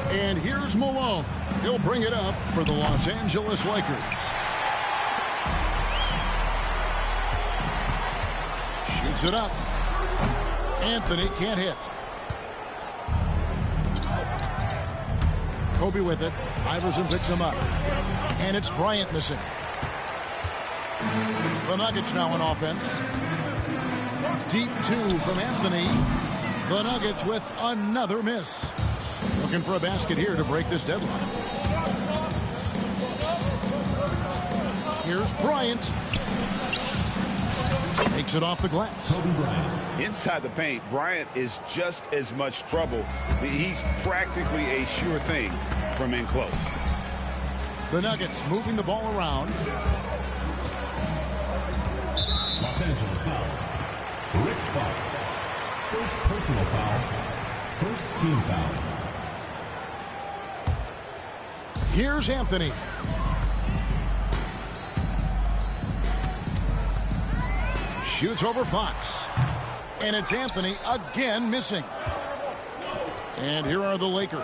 S11: And here's Malone. He'll bring it up for the Los Angeles Lakers. Shoots it up. Anthony can't hit. Kobe with it. Iverson picks him up. And it's Bryant missing. The Nuggets now on offense. Deep two from Anthony. The Nuggets with another miss. Looking for a basket here to break this deadline. Here's Bryant. Takes it off the glass.
S2: Inside the paint, Bryant is just as much trouble. He's practically a sure thing from in close.
S11: The Nuggets moving the ball around.
S4: Los Angeles foul. Rick Fox. First personal foul. First team foul.
S11: Here's Anthony. Shoots over Fox. And it's Anthony again missing. And here are the Lakers.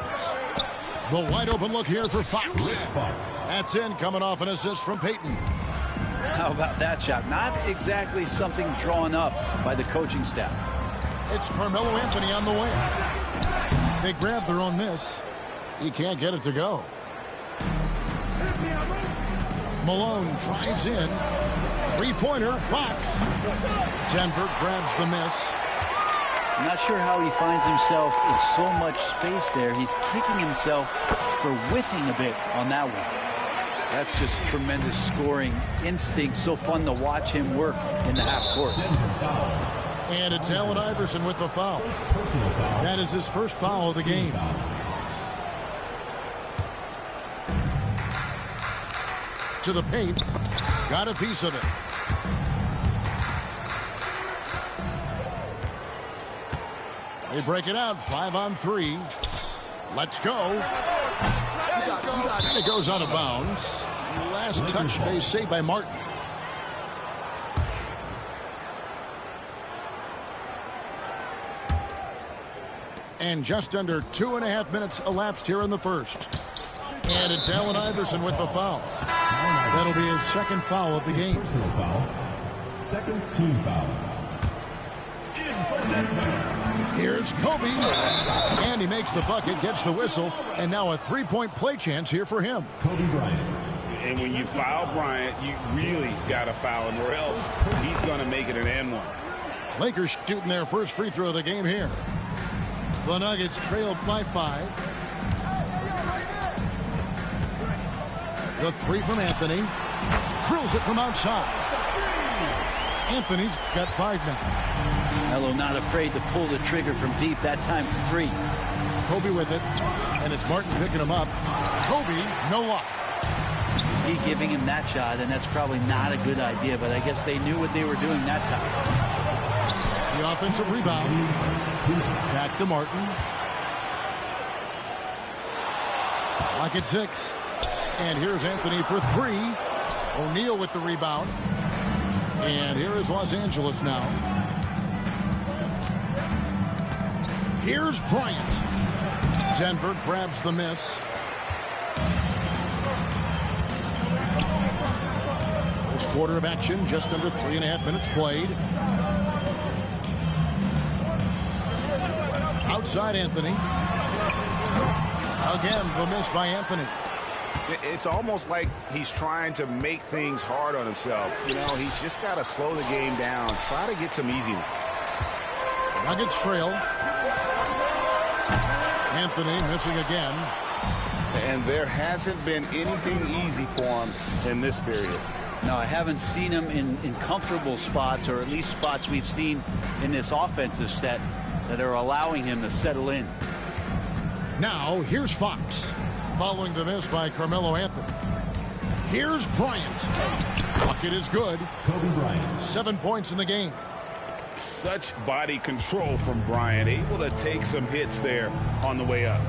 S11: The wide open look here for Fox. That's in, coming off an assist from Peyton.
S12: How about that shot? Not exactly something drawn up by the coaching staff.
S11: It's Carmelo Anthony on the way. They grab their own miss. He can't get it to go. Malone tries in. Three-pointer, Fox. Denver grabs the miss.
S12: I'm not sure how he finds himself in so much space there. He's kicking himself for whiffing a bit on that one. That's just tremendous scoring instinct. So fun to watch him work in the half court.
S11: And it's Allen Iverson with the foul. That is his first foul of the game. To the paint. Got a piece of it. They break it out, 5-on-3. Let's go. It goes out of bounds. Last touch, they say, by Martin. And just under 2.5 minutes elapsed here in the first. And it's Allen Iverson with the foul. That'll be his second foul of the game.
S4: Personal foul. Second team foul.
S11: Here's Kobe. And he makes the bucket, gets the whistle, and now a three-point play chance here for him.
S4: Kobe Bryant.
S13: And when you foul Bryant, you really got to foul him, or else he's going to make it an and-one.
S11: Lakers shooting their first free throw of the game here. The Nuggets trailed by 5. The three from Anthony. Drills it from outside. Anthony's got 5 now.
S12: Melo not afraid to pull the trigger from deep, that time from 3.
S11: Kobe with it. And it's Martin picking him up. Kobe, no luck.
S12: D giving him that shot, and that's probably not a good idea, but I guess they knew what they were doing that time.
S11: The offensive rebound. Back to Martin. Lock at 6. And here's Anthony for 3. O'Neal with the rebound. And here is Los Angeles now. Here's Bryant. Denver grabs the miss. First quarter of action, just under 3.5 minutes played. Outside Anthony. Again, the miss by Anthony.
S13: It's almost like he's trying to make things hard on himself. You know, he's just got to slow the game down, try to get some easiness.
S11: Nuggets trail. Anthony missing again.
S13: And there hasn't been anything easy for him in this period.
S12: No, I haven't seen him in comfortable spots, or at least spots we've seen in this offensive set that are allowing him to settle in.
S11: Now, here's Fox. Following the miss by Carmelo Anthony. Here's Bryant. Bucket is good.
S4: Kobe Bryant.
S11: 7 points in the game.
S13: Such body control from Bryant, able to take some hits there on the way up.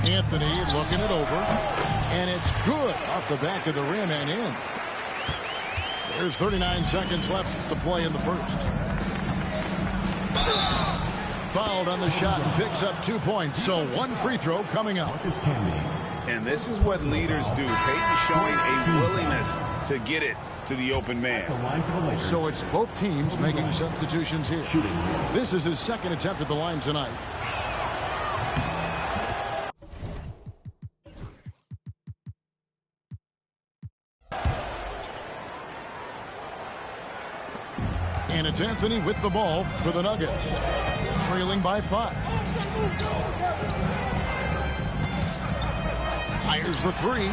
S11: Anthony looking it over, and it's good off the back of the rim and in. There's 39 seconds left to play in the first. Fouled on the shot and picks up 2 points, so 1 free throw coming up.
S13: And this is what leaders do. Peyton showing a willingness to get it to the open man.
S11: So it's both teams making substitutions here. This is his second attempt at the line tonight. And it's Anthony with the ball for the Nuggets. Trailing by 5. Fires the 3.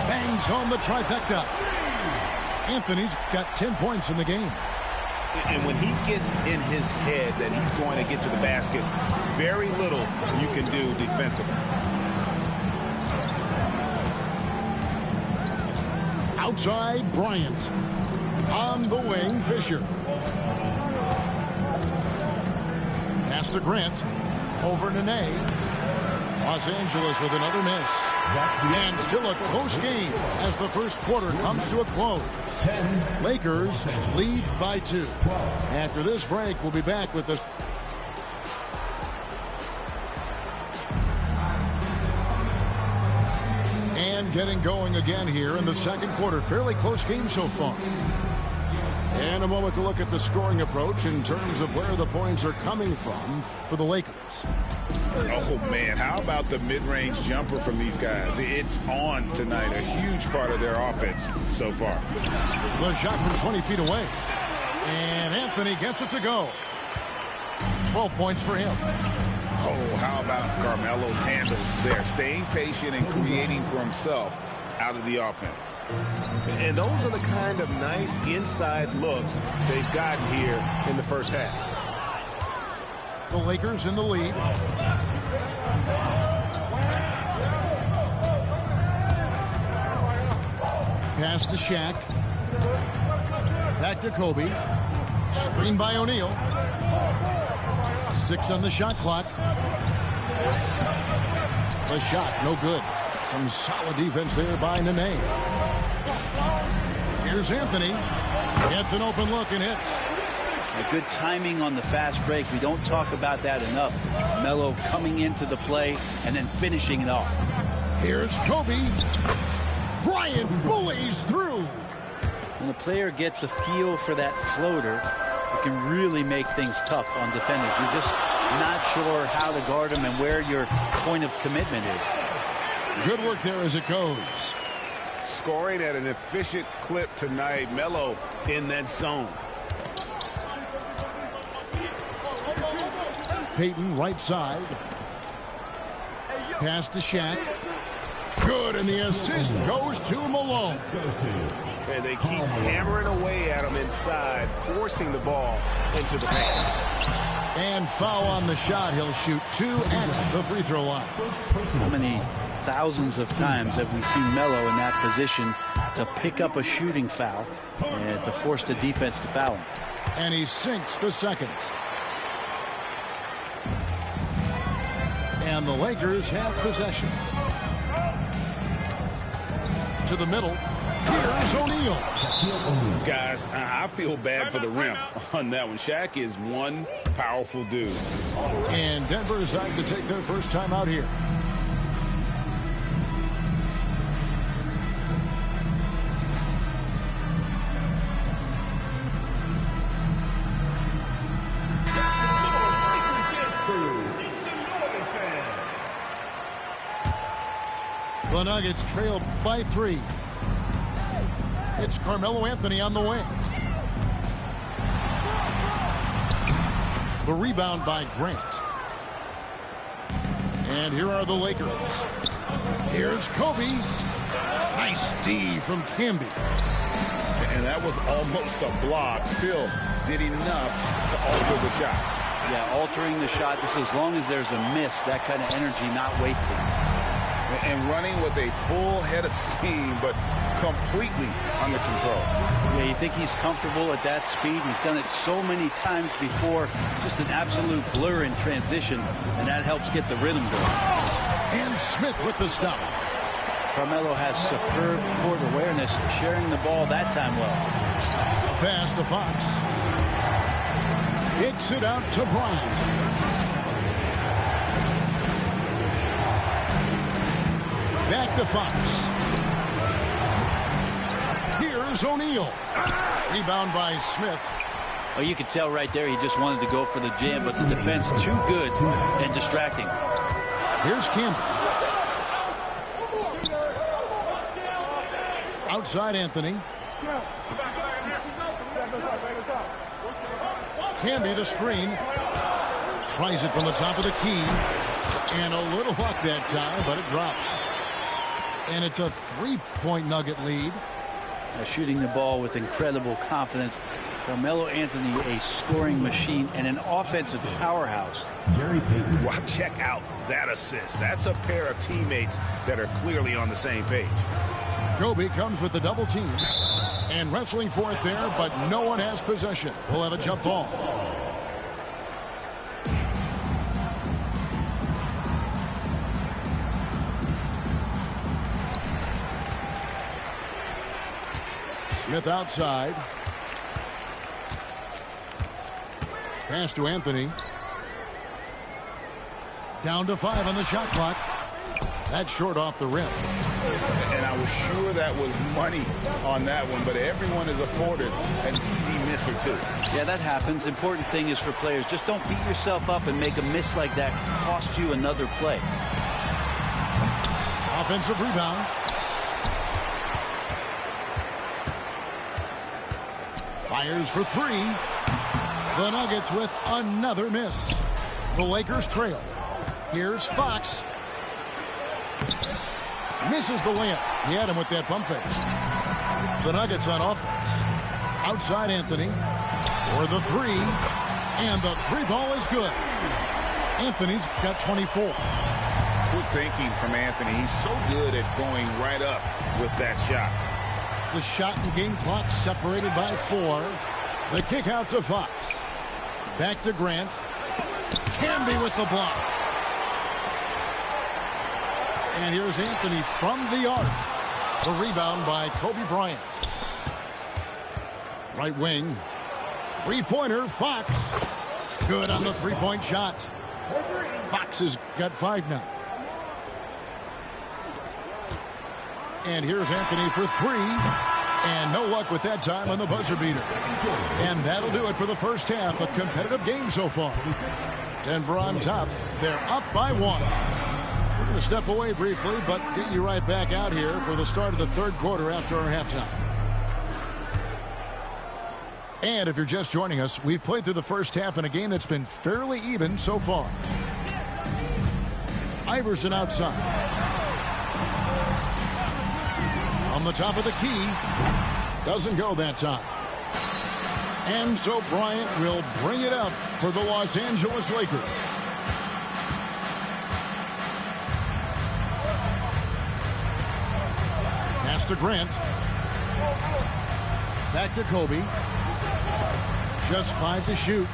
S11: Bangs home the trifecta. Anthony's got 10 points in the game.
S13: And when he gets in his head that he's going to get to the basket, very little you can do defensively.
S11: Outside, Bryant. On the wing, Fisher. Pass to Grant. Over NEEEW. Los Angeles with another miss. And still a close game as the first quarter comes to a close. Lakers lead by 2. After this break, we'll be back with the... And getting going again here in the second quarter. Fairly close game so far. And a moment to look at the scoring approach in terms of where the points are coming from for the Lakers.
S13: Oh, man, how about the mid-range jumper from these guys? It's on tonight, a huge part of their offense so far.
S11: The shot from 20 feet away. And Anthony gets it to go. 12 points for him.
S13: Oh, how about Carmelo's handles there, staying patient and creating for himself out of the offense.
S1: And those are the kind of nice inside looks they've gotten here in the first half.
S11: The Lakers in the lead. Pass to Shaq. Back to Kobe. Screen by O'Neal. 6 on the shot clock. The shot, no good. Some solid defense there by NEEEW. Here's Anthony. Gets an open look and hits.
S12: A good timing on the fast break. We don't talk about that enough. Melo coming into the play and then finishing it off.
S11: Here's Kobe. Bryant bullies through.
S12: When a player gets a feel for that floater, it can really make things tough on defenders. You're just not sure how to guard them and where your point of commitment is.
S11: Good work there as it goes.
S13: Scoring at an efficient clip tonight. Melo in that zone.
S11: Peyton right side. Pass to Shaq. Good, and the assist goes to Malone.
S1: And they keep hammering away at him inside, forcing the ball into the paint.
S11: And foul on the shot. He'll shoot 2 at the free throw line.
S12: How many thousands of times have we seen Melo in that position to pick up a shooting foul and to force the defense to foul him?
S11: And he sinks the second. And the Lakers have possession. To the middle. Here's O'Neal.
S13: Guys, I feel bad for the rim on that one. Shaq is one powerful dude.
S11: And Denver decides to take their first time out here. The Nuggets trail by 3. It's Carmelo Anthony on the wing. The rebound by Grant. And here are the Lakers. Here's Kobe. Nice D from Camby.
S13: And that was almost a block. Still did enough to alter the shot.
S12: Yeah, altering the shot just as long as there's a miss, that kind of energy not wasted.
S13: And running with a full head of steam, but completely under control.
S12: Yeah, you think he's comfortable at that speed. He's done it so many times before. Just an absolute blur in transition, and that helps get the rhythm going.
S11: And Smith with the stop.
S12: Carmelo has superb court awareness, sharing the ball that time well.
S11: A pass to Fox. Kicks it out to Bryant. Back to Fox. Here's O'Neal. Rebound by Smith.
S12: Oh, you could tell right there he just wanted to go for the jam, but the defense too good and distracting.
S11: Here's Campbell. Outside Anthony. Camby the screen. Tries it from the top of the key. And a little luck that time, but it drops. And it's a 3-point Nugget lead.
S12: Shooting the ball with incredible confidence. Carmelo Anthony, a scoring machine and an offensive powerhouse.
S1: Wow, check out that assist. That's a pair of teammates that are clearly on the same page.
S11: Kobe comes with the double team. And wrestling for it there, but no one has possession. We'll have a jump ball. Smith outside. Pass to Anthony. Down to 5 on the shot clock. That's short off the rim.
S13: And I was sure that was money on that one, but everyone is afforded an easy miss or two.
S12: Yeah, that happens. Important thing is for players, just don't beat yourself up and make a miss like that cost you another play.
S11: Offensive rebound. Fires for 3. The Nuggets with another miss. The Lakers trail. Here's Fox. Misses the layup. He had him with that pump fake. The Nuggets on offense. Outside Anthony. For the 3. And the 3 ball is good. Anthony's got 24.
S13: Good thinking from Anthony. He's so good at going right up with that shot.
S11: The shot and game clock separated by 4. The kick out to Fox. Back to Grant. Camby with the block. And here's Anthony from the arc. The rebound by Kobe Bryant. Right wing. Three-pointer, Fox. Good on the three-point shot. Fox has got 5 now. And here's Anthony for 3. And no luck with that time on the buzzer beater. And that'll do it for the first half. A competitive game so far. Denver on top. They're up by 1. We're going to step away briefly, but get you right back out here for the start of the third quarter after our halftime. And if you're just joining us, we've played through the first half in a game that's been fairly even so far. Iverson outside. On the top of the key. Doesn't go that time. And so Bryant will bring it up for the Los Angeles Lakers. Pass to Grant. Back to Kobe. Just 5 to shoot.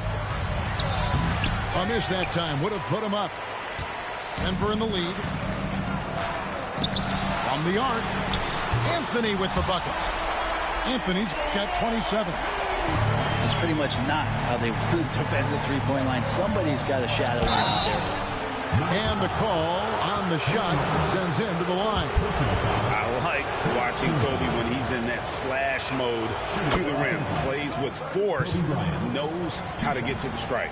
S11: A miss that time. Would have put him up. Denver in the lead. From the arc. Anthony with the bucket. Anthony's got 27.
S12: That's pretty much not how they would defend the three-point line. Somebody's got a shadow out there.
S11: And the call on the shot sends him to the line.
S13: I like watching Kobe when he's in that slash mode to the rim. Plays with force, knows how to get to the strike.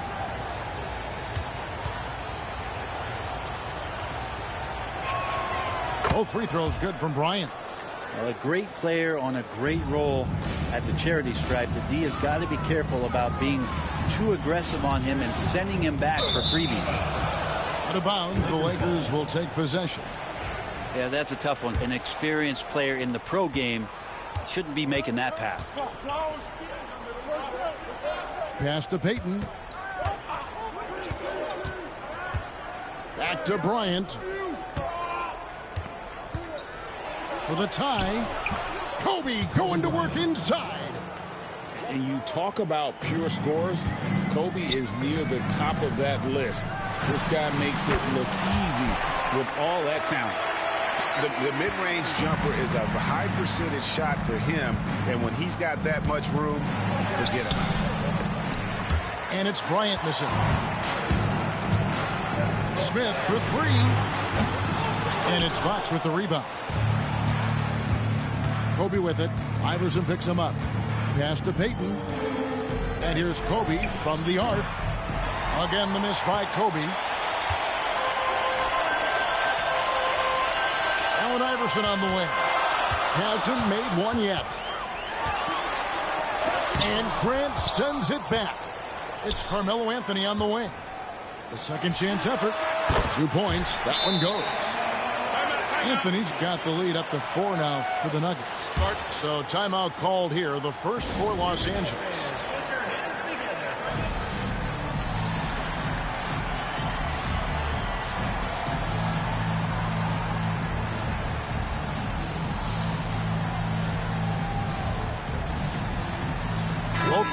S11: Both free throws good from Bryant.
S12: Well, a great player on a great role at the charity stripe. The D has got to be careful about being too aggressive on him and sending him back for freebies.
S11: Out of bounds, the Lakers will take possession.
S12: Yeah, that's a tough one. An experienced player in the pro game shouldn't be making that pass.
S11: Pass to Payton. Back to Bryant. For the tie. Kobe going to work inside.
S13: And you talk about pure scores, Kobe is near the top of that list. This guy makes it look easy with all that talent. The mid-range jumper is a high percentage shot for him, and when he's got that much room, forget about it.
S11: And it's Bryant missing. Smith for 3. And it's Fox with the rebound. Kobe with it. Iverson picks him up. Pass to Payton. And here's Kobe from the arc. Again, the miss by Kobe. Allen Iverson on the wing. Hasn't made one yet. And Grant sends it back. It's Carmelo Anthony on the wing. The second chance effort. 2 points. That one goes. Anthony's got the lead up to 4 now for the Nuggets. So timeout called here. The first for Los Angeles.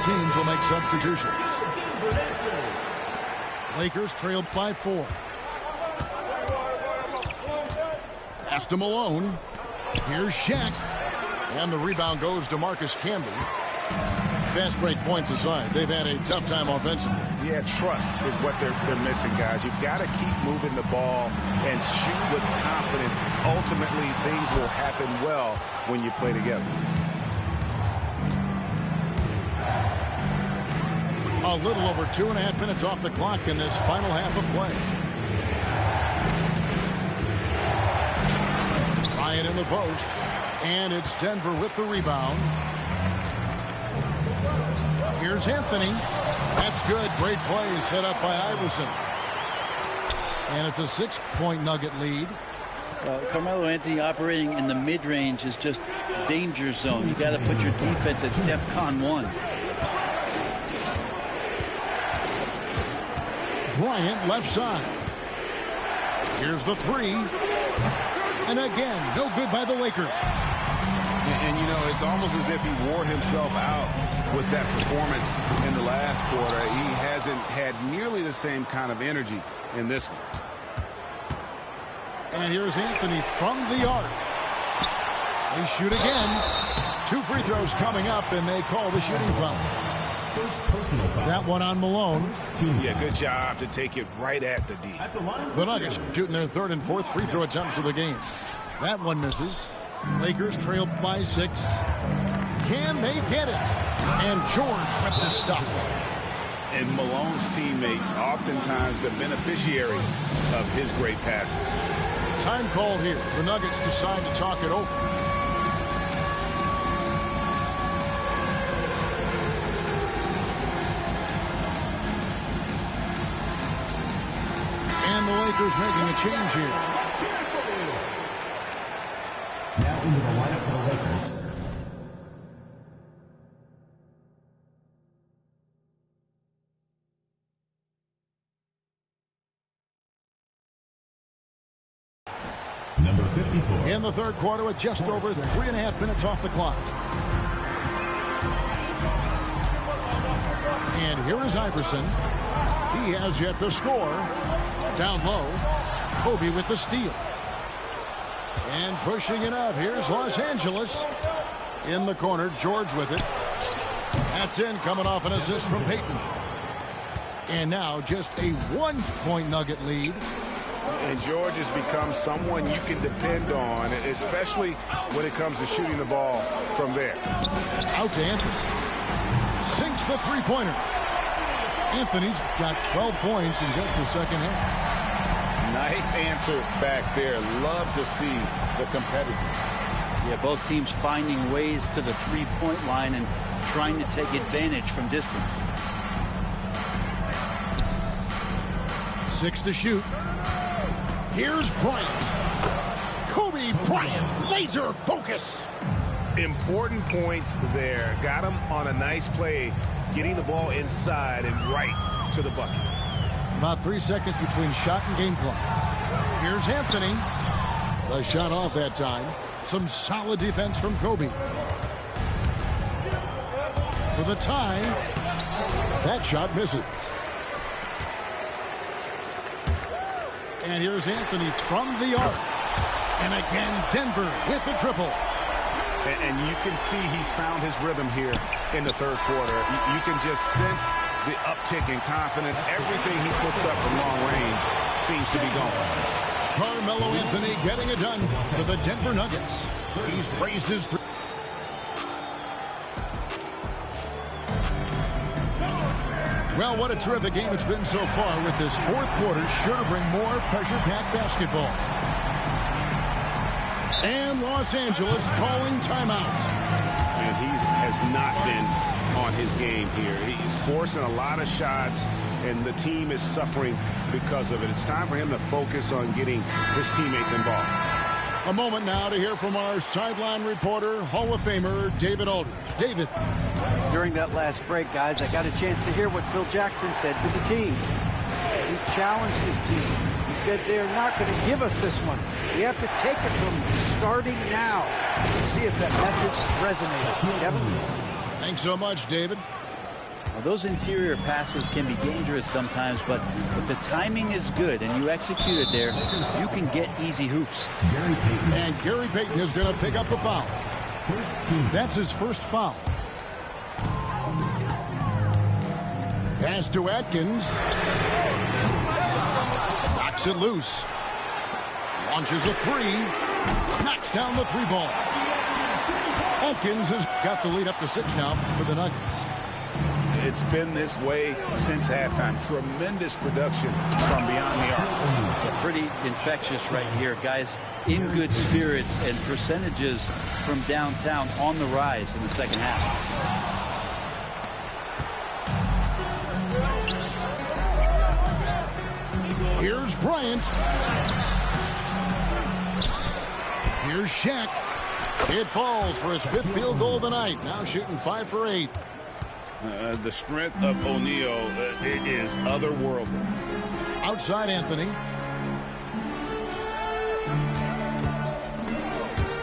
S11: teams will make substitutions. Lakers trailed by 4. Pass to Malone. Here's Shaq. And the rebound goes to Marcus Camby. Fast break points aside, they've had a tough time offensively.
S2: Yeah, trust is what they're missing, guys. You've got to keep moving the ball and shoot with confidence. Ultimately, things will happen well when you play together.
S11: A little over 2.5 minutes off the clock in this final half of play. Bryant in the post. And it's Denver with the rebound. Here's Anthony. That's good. Great play set up by Iverson. And it's a 6-point Nugget lead.
S12: Carmelo Anthony operating in the mid-range is just danger zone. You got to put your defense at DEFCON 1.
S11: Bryant left side. Here's the 3. And again, no good by the Lakers.
S2: And, you know, it's almost as if he wore himself out with that performance in the last quarter. He hasn't had nearly the same kind of energy in this one.
S11: And here's Anthony from the arc. They shoot again. 2 free throws coming up, and they call the shooting foul. That one on Malone.
S2: Yeah, good job to take it right at the D.
S11: The Nuggets shooting their 3rd and 4th free throw attempts of the game. That one misses. Lakers trail by 6. Can they get it? And George with the stuff.
S2: And Malone's teammates oftentimes the beneficiary of his great passes.
S11: Time called here. The Nuggets decide to talk it over. And the Lakers making a change here.
S4: Now into the lineup for the Lakers. Number 54.
S11: In the 3rd quarter with just over 3.5 minutes off the clock. And here is Iverson. He has yet to score. Down low. Kobe with the steal. And pushing it up. Here's Los Angeles. In the corner, George with it. That's in, coming off an assist from Peyton. And now just a 1-point Nugget lead.
S2: And George has become someone you can depend on, especially when it comes to shooting the ball from there.
S11: Out to Anthony. Sinks the 3-pointer. Anthony's got 12 points in just the second half.
S2: Nice answer back there. Love to see the competitors.
S12: Yeah, both teams finding ways to the 3-point line and trying to take advantage from distance.
S11: 6 to shoot. Here's Bryant. Kobe Bryant, laser focus.
S2: Important points there. Got him on a nice play, getting the ball inside and right to the bucket.
S11: About 3 seconds between shot and game clock. Here's Anthony. The shot off that time. Some solid defense from Kobe. For the tie. That shot misses. And here's Anthony from the arc. And again, Denver with the triple.
S2: And you can see he's found his rhythm here in the 3rd quarter. You can just sense the uptick in confidence. Everything he puts up from long range seems to be going.
S11: Carmelo Anthony getting it done for the Denver Nuggets. He's raised his three. Well, what a terrific game it's been so far, with this 4th quarter sure to bring more pressure-packed basketball. And Los Angeles calling timeout.
S2: And he has not been on his game here. He's forcing a lot of shots, and the team is suffering because of it. It's time for him to focus on getting his teammates involved.
S11: A moment now to hear from our sideline reporter, Hall of Famer David Aldridge. David.
S14: During that last break, guys, I got a chance to hear what Phil Jackson said to the team. He challenged his team. He said they're not going to give us this one. We have to take it from starting now. We'll see if that message resonates. Kevin?
S11: Thanks so much, David.
S12: Well, those interior passes can be dangerous sometimes, but if the timing is good and you execute it there, you can get easy hoops.
S11: And Gary Payton is going to pick up the foul. That's his first foul. Pass to Atkins. Knocks it loose. Launches a three. Knocks down the three ball. Atkins has got the lead up to 6 now for the Nuggets.
S13: It's been this way since halftime. Tremendous production from beyond the arc.
S12: Yeah, pretty infectious right here. Guys in good spirits and percentages from downtown on the rise in the second half.
S11: Here's Bryant. Here's Shaq. It falls for his 5th field goal of the night. Now shooting 5 for 8.
S13: The strength of O'Neal is otherworldly.
S11: Outside Anthony.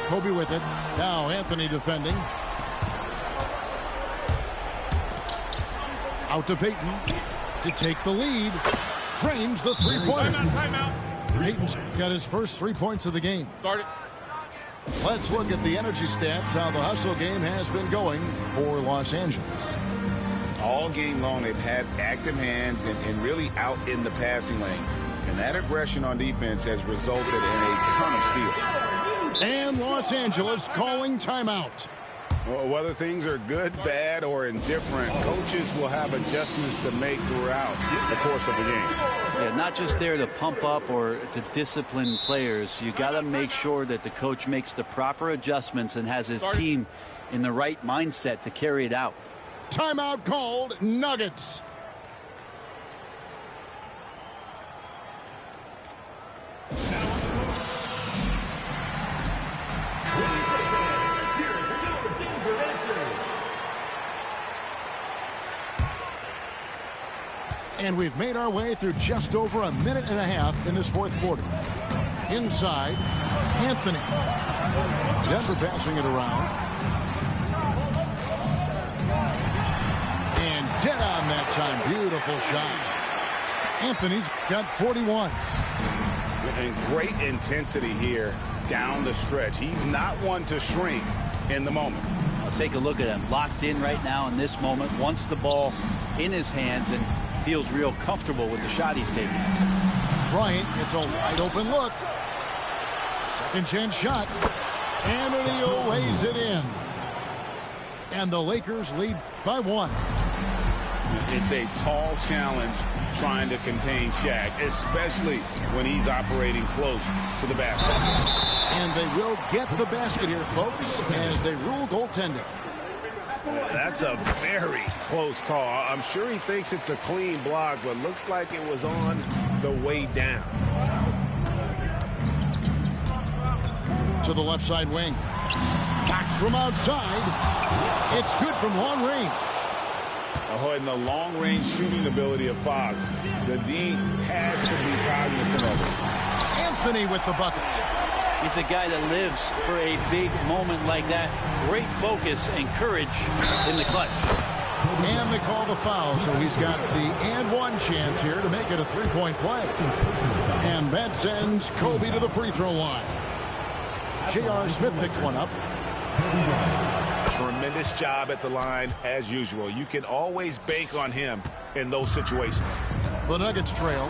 S11: Kobe with it. Now Anthony defending. Out to Payton to take the lead. Drains the three-pointer.
S15: Timeout.
S11: Payton's got his first 3 points of the game.
S15: Start it.
S11: Let's look at the energy stats, how the hustle game has been going for Los Angeles.
S13: All game long, they've had active hands and really out in the passing lanes. And that aggression on defense has resulted in a ton of steals.
S11: And Los Angeles calling timeout.
S13: Well, whether things are good, bad, or indifferent, coaches will have adjustments to make throughout the course of the game.
S12: Yeah, not just there to pump up or to discipline players. You got to make sure that the coach makes the proper adjustments and has his team in the right mindset to carry it out.
S11: Timeout called, Nuggets. And we've made our way through just over a minute and a half in this 4th quarter. Inside, Anthony. Denver passing it around. And dead on that time. Beautiful shot. Anthony's got 41.
S13: And great intensity here down the stretch. He's not one to shrink in the moment.
S12: I'll take a look at him. Locked in right now in this moment. Wants the ball in his hands and feels real comfortable with the shot he's taking.
S11: Bryant gets a wide open look. Second chance shot. And O'Neal lays it in. And the Lakers lead by 1.
S13: It's a tall challenge trying to contain Shaq, especially when he's operating close to the basket.
S11: And they will get the basket here, folks, as they rule goaltending.
S13: That's a very close call. I'm sure he thinks it's a clean block, but looks like it was on the way down.
S11: To the left side wing. Back from outside. It's good from long range.
S13: Oh, and the long-range shooting ability of Fox. The D has to be cognizant of it.
S11: Anthony with the bucket.
S12: He's a guy that lives for a big moment like that. Great focus and courage in the clutch.
S11: And they call the foul, so he's got the and one chance here to make it a 3-point play. And that sends Kobe to the free throw line. J.R. Smith picks one up.
S13: Tremendous job at the line, as usual. You can always bank on him in those situations.
S11: The Nuggets trail.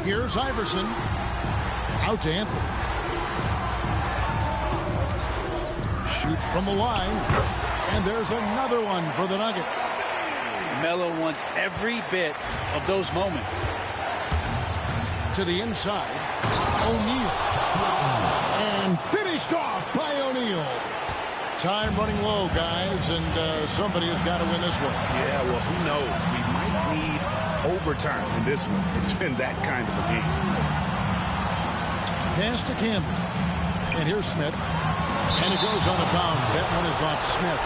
S11: Here's Iverson. Out to Anthony. Shoots from the line. And there's another one for the Nuggets.
S12: Melo wants every bit of those moments.
S11: To the inside. O'Neal. And finished off by O'Neal. Time running low, guys, and somebody has got to win this one.
S13: Yeah, well, who knows? We might need overtime in this one. It's been that kind of a game.
S11: Pass to Campbell. And here's Smith. And it goes out of bounds. That one is off Smith.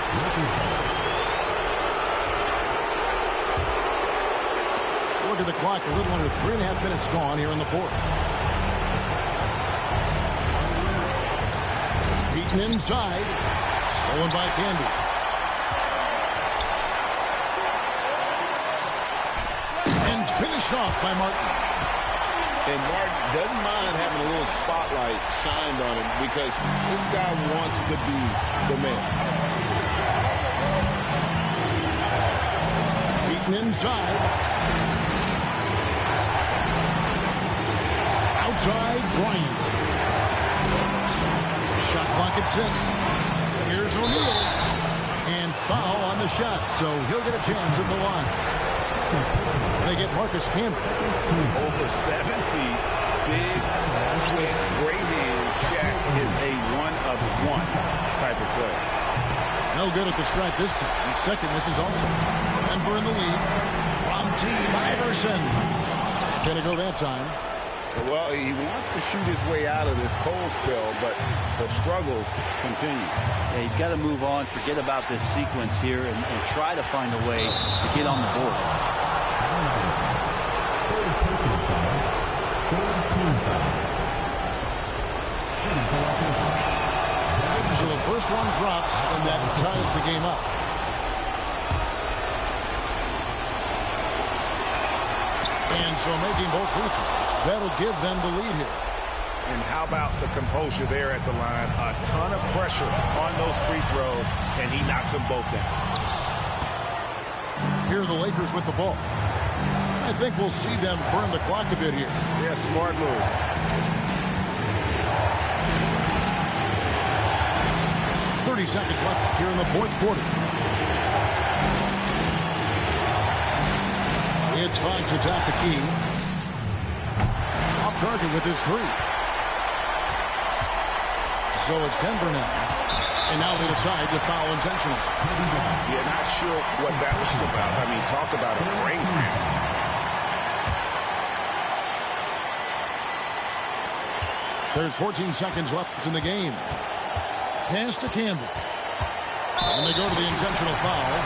S11: Look at the clock. A little under 3.5 minutes gone here in the 4th. Beaten inside. Stolen by Candy. Finished off by Martin.
S13: And Martin doesn't mind having a little spotlight shined on him because this guy wants to be the man.
S11: Beaten inside. Outside, Bryant. Shot clock at 6. Here's O'Neal. And foul on the shot, so he'll get a chance at the line. They get Marcus Camby.
S13: Over 7 feet, big, quick, great hands. Shaq is a one-of-one type of player.
S11: No good at the stripe this time. His second misses also. Denver in the lead from Team Iverson. Can it go that time?
S13: Well, he wants to shoot his way out of this cold spell, but the struggles continue.
S12: Yeah, he's got to move on, forget about this sequence here, and try to find a way to get on the board.
S11: So the first one drops, and that ties the game up. And so making both free throws, that'll give them the lead here.
S13: And how about the composure there at the line? A ton of pressure on those free throws, and he knocks them both down.
S11: Here are the Lakers with the ball. I think we'll see them burn the clock a bit here.
S13: Yeah, smart move.
S11: Seconds left here in the fourth quarter. It's Fox atop the key. Off target with his 3. So it's Denver now. And now they decide to foul intentionally.
S13: Yeah, not sure what that was about. I mean, talk about a brain cramp.
S11: There's 14 seconds left in the game. Pass to Campbell. And they go to the intentional foul.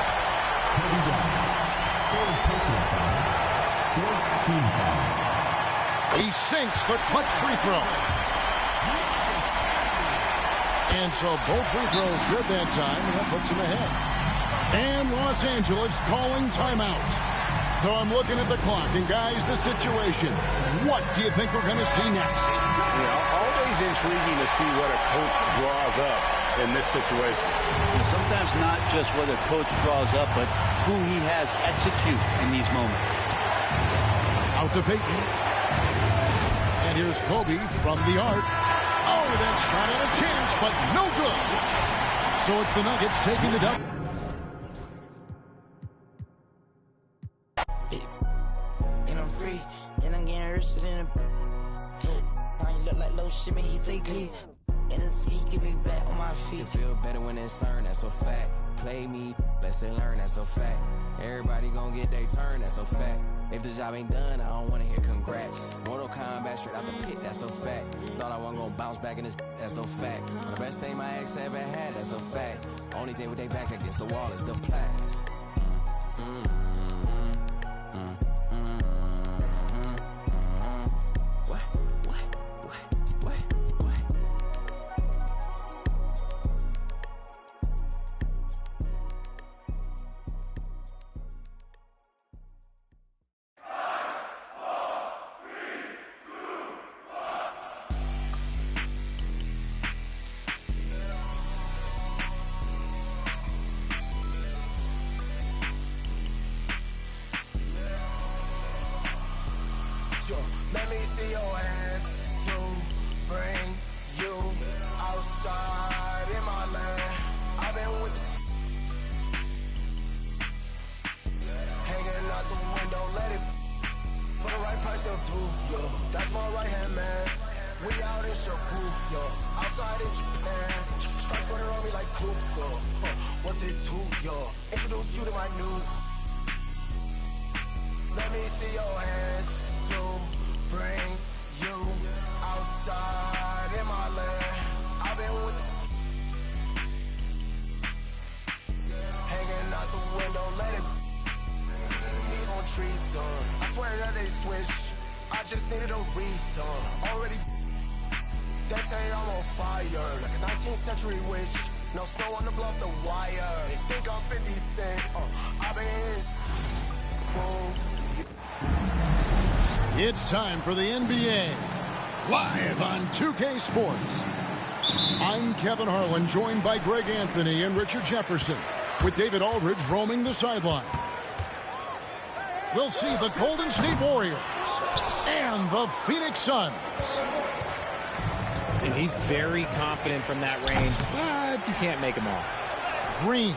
S11: He sinks the clutch free throw. And so both free throws good that time, and that puts him ahead. And Los Angeles calling timeout. So I'm looking at the clock, and guys, the situation. What do you think we're going to see next?
S13: Yeah, always intriguing to see what a coach draws up in this situation.
S12: And sometimes not just what a coach draws up, but who he has execute in these moments.
S11: Out to Peyton. And here's Kobe from the arc. Oh, that shot had a chance, but no good. So it's the Nuggets taking the double.
S9: And I'm free, and I'm getting arrested in a I ain't look like low shit, man, he say glee. And he get me back on my feet.
S6: You feel better when it's earned, that's a fact. Play me, let's learn, that's a fact. Everybody gon' get their turn, that's a fact. If the job ain't done, I don't wanna hear congrats. Mortal Kombat straight out the pit, that's a fact. Thought I wasn't gonna bounce back in this, that's a fact. The best thing my ex ever had, that's a fact. Only thing with they back against the wall is the plaques.
S7: Let me see your hands to bring you outside in my land. I've been with hanging out the window, let it for the right price of blue, yo. That's my right hand man. We out in Shabu, yo. Outside in Japan. Stripes running on me like Kuko. What's it to, yo? Introduce you to my new. Let me see your hands to bring you outside in my land. I've been with hanging out the window, let it me on trees, I swear that they switch. I just needed a reason. Already they say I'm on fire, like a 19th century witch. No snow on the bluff, the wire. They think I'm 50 Cent. I've been boom.
S11: It's time for the NBA, live on 2K Sports. I'm Kevin Harlan, joined by Greg Anthony and Richard Jefferson, with David Aldridge roaming the sideline. We'll see the Golden State Warriors and the Phoenix Suns.
S8: And he's very confident from that range, but you can't make him all.
S11: Green.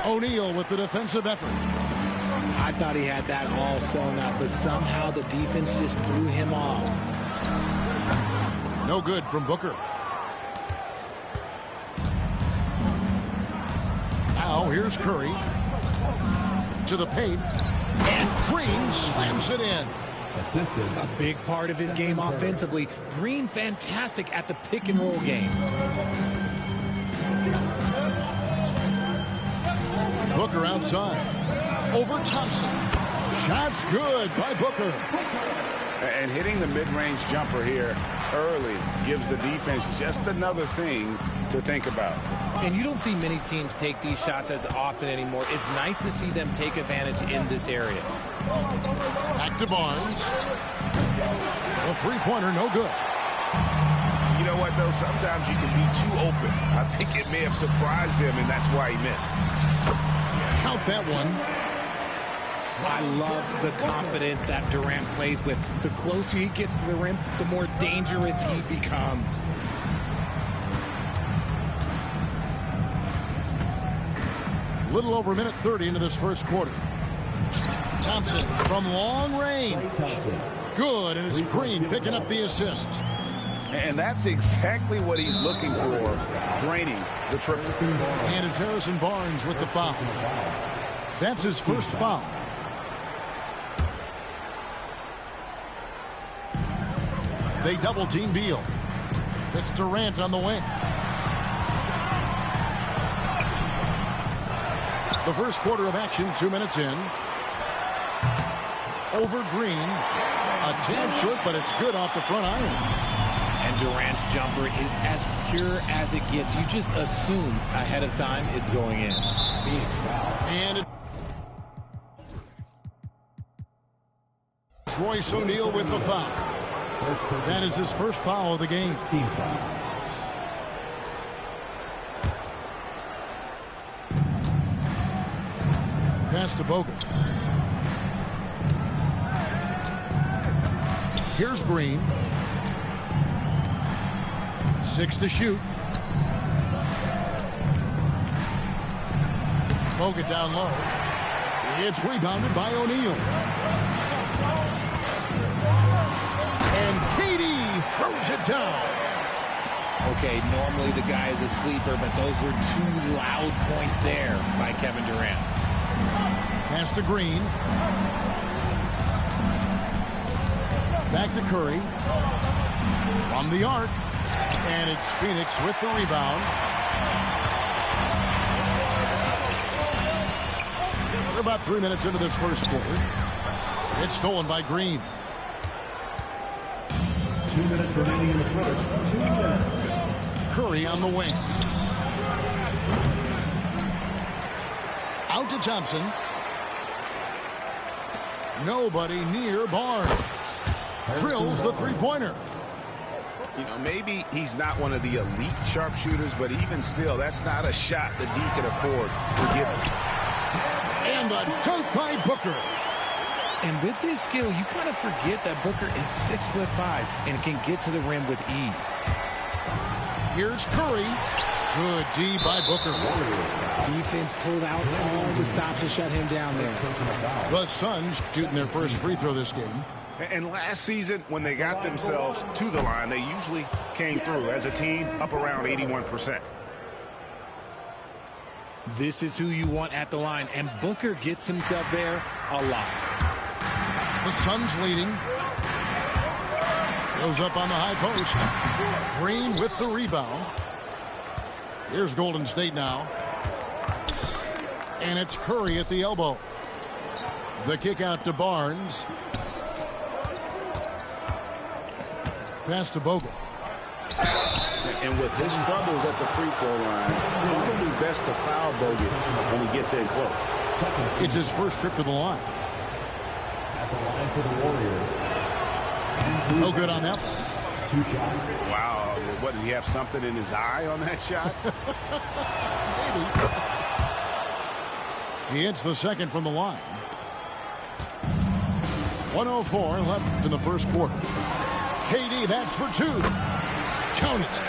S11: O'Neal with the defensive effort.
S8: I thought he had that all sewn up, but somehow the defense just threw him off.
S11: No good from Booker. Now here's Curry. To the paint. And Green slams it in.
S8: A big part of his game offensively. Green fantastic at the pick and roll game.
S11: Booker outside. Over Thompson. Shots good by Booker.
S13: And hitting the mid-range jumper here early gives the defense just another thing to think about.
S8: And you don't see many teams take these shots as often anymore. It's nice to see them take advantage in this area.
S11: Back to Barnes. The three-pointer, no good.
S13: You know what, though? Sometimes you can be too open. I think it may have surprised him, and that's why he missed.
S11: Count that one.
S8: I love the confidence that Durant plays with. The closer he gets to the rim, the more dangerous he becomes.
S11: Little over a minute 30 into this first quarter. Thompson from long range. Good, and it's Green picking up the assist.
S13: And that's exactly what he's looking for, draining the triple.
S11: And it's Harrison Barnes with the foul. That's his first foul. They double-team Beal. It's Durant on the wing. The first quarter of action, 2 minutes in. Over Green. A tad short, but it's good off the front iron.
S8: And Durant's jumper is as pure as it gets. You just assume ahead of time it's going in.
S11: And Royce O'Neal with the foul. That is his first foul of the game. Pass to Bogut. Here's Green. 6 to shoot. Bogut down low. It's rebounded by O'Neal. And KD throws it down.
S8: Okay, normally the guy is a sleeper, but those were 2 loud points there by Kevin Durant.
S11: Pass to Green. Back to Curry. From the arc. And it's Phoenix with the rebound. We're about 3 minutes into this first quarter. It's stolen by Green.
S4: 2 minutes remaining in the first. 2 minutes.
S11: Curry on the wing. Out to Thompson. Nobody near Barnes. Drills the three-pointer.
S13: You know, maybe he's not one of the elite sharpshooters, but even still, that's not a shot that he can afford to give him.
S11: And the dunk by Booker.
S8: And with his skill, you kind of forget that Booker is 6'5" and can get to the rim with ease.
S11: Here's Curry. Good D by Booker.
S8: Defense pulled out all the stops to shut him down there.
S11: The Suns shooting their first free throw this game.
S13: And last season, when they got themselves to the line, they usually came through as a team up around 81%.
S8: This is who you want at the line, and Booker gets himself there a lot.
S11: The Suns leading. Goes up on the high post. Green with the rebound. Here's Golden State now. And it's Curry at the elbow. The kick out to Barnes. Pass to Bogut.
S13: And with his troubles at the free throw line, probably best to foul Bogut when he gets in close.
S11: It's his first trip to the line.
S4: For the Warriors.
S11: No good on that one.
S4: 2 shots.
S13: Wow. What, did he have something in his eye on that shot?
S11: Maybe. He hits the second from the line. 1:04 left in the first quarter. KD, that's for 2. Count it.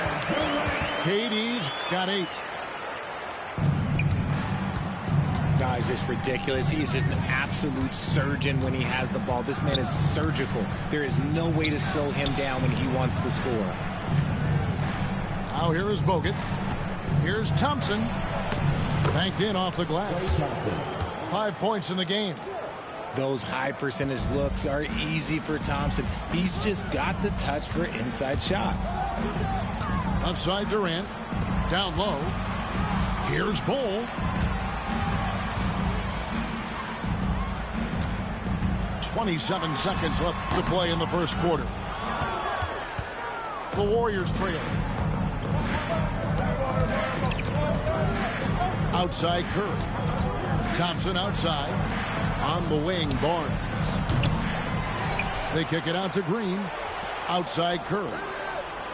S11: KD's got 8.
S8: Guy's just ridiculous. He's just an absolute surgeon when he has the ball. This man is surgical. There is no way to slow him down when he wants to score.
S11: Now here is Bogut. Here's Thompson. Banked in off the glass. 5 points in the game.
S8: Those high percentage looks are easy for Thompson. He's just got the touch for inside shots.
S11: Left side Durant. Down low. Here's Bull. 27 seconds left to play in the first quarter. The Warriors trail. Outside Curry. Thompson outside. On the wing, Barnes. They kick it out to Green. Outside Curry.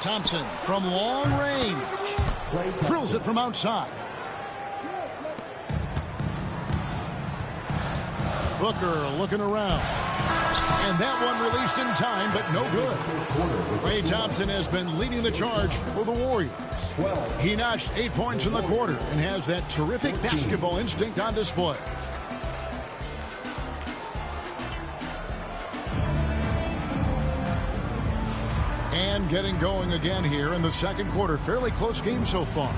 S11: Thompson from long range. Drills it from outside. Booker looking around. And that one released in time, but no good. Klay Thompson has been leading the charge for the Warriors. He notched 8 points in the quarter and has that terrific basketball instinct on display. And getting going again here in the second quarter. Fairly close game so far.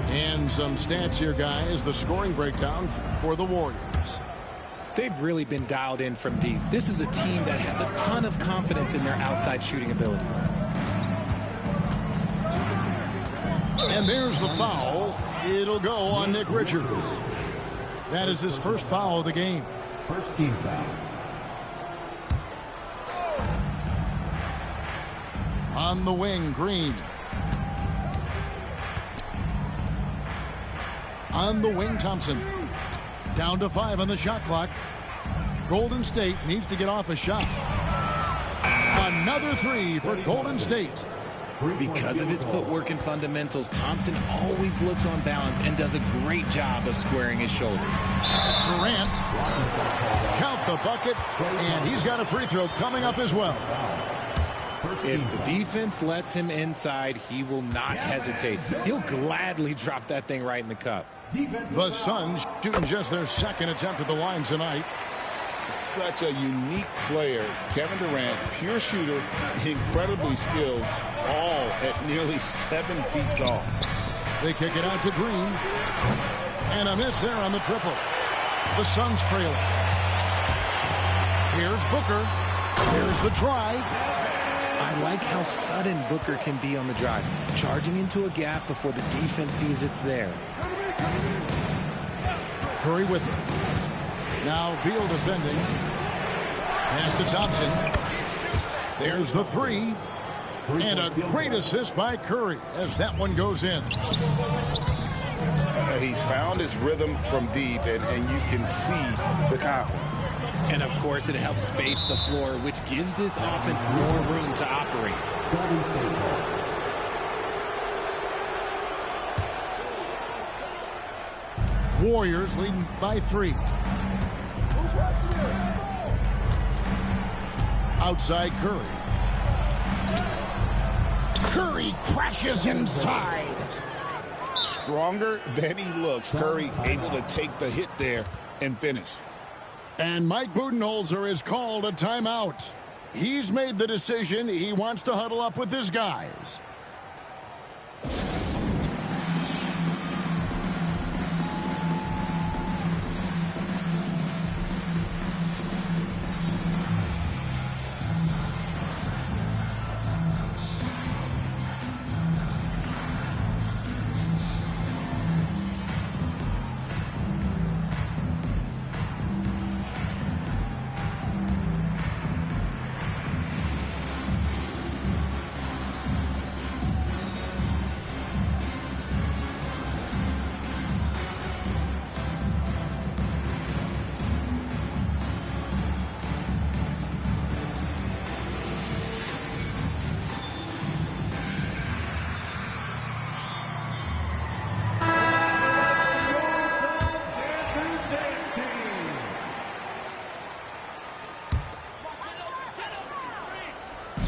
S11: And some stats here, guys. The scoring breakdown for the Warriors.
S8: They've really been dialed in from deep. This is a team that has a ton of confidence in their outside shooting ability.
S11: And there's the foul. It'll go on Nick Richards. That is his first foul of the game.
S4: First team foul.
S11: On the wing, Green. On the wing, Thompson. Down to 5 on the shot clock. Golden State needs to get off a shot. Another 3 for Golden State.
S8: Because of his footwork and fundamentals, Thompson always looks on balance and does a great job of squaring his shoulders.
S11: Durant. Count the bucket, and he's got a free throw coming up as well.
S8: If the defense lets him inside, he will not hesitate. He'll gladly drop that thing right in the cup.
S11: The Suns shooting just their second attempt at the line tonight.
S13: Such a unique player. Kevin Durant, pure shooter, incredibly skilled, all at nearly 7 feet tall.
S11: They kick it out to Green. And a miss there on the triple. The Suns trail. Here's Booker. Here's the drive.
S8: I like how sudden Booker can be on the drive, charging into a gap before the defense sees it's there.
S11: Curry with it. Now Beal defending. Pass to Thompson. There's the 3. And a great assist by Curry as that one goes in.
S13: He's found his rhythm from deep, and you can see the confidence.
S8: And, of course, it helps space the floor, which gives this offense more room to operate.
S11: Warriors leading by 3. Outside Curry. Curry crashes inside.
S13: Stronger than he looks. Curry able to take the hit there and finish.
S11: And Mike Budenholzer has called a timeout. He's made the decision. He wants to huddle up with his guys.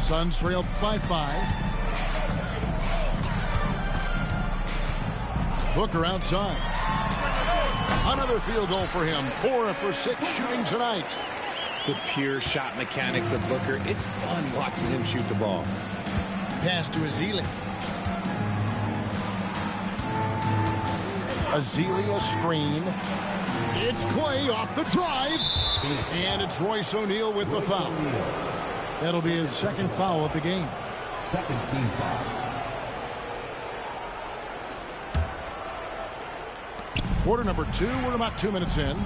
S11: Suns trail by 5. Booker outside. Another field goal for him. 4 for 6 shooting tonight.
S8: The pure shot mechanics of Booker. It's fun watching him shoot the ball.
S11: Pass to Ezeli. Ezeli a screen. It's Clay off the drive. And it's Royce O'Neal with the foul. That'll be his second foul of the game.
S4: Second team foul.
S11: Quarter number 2. We're about 2 minutes in.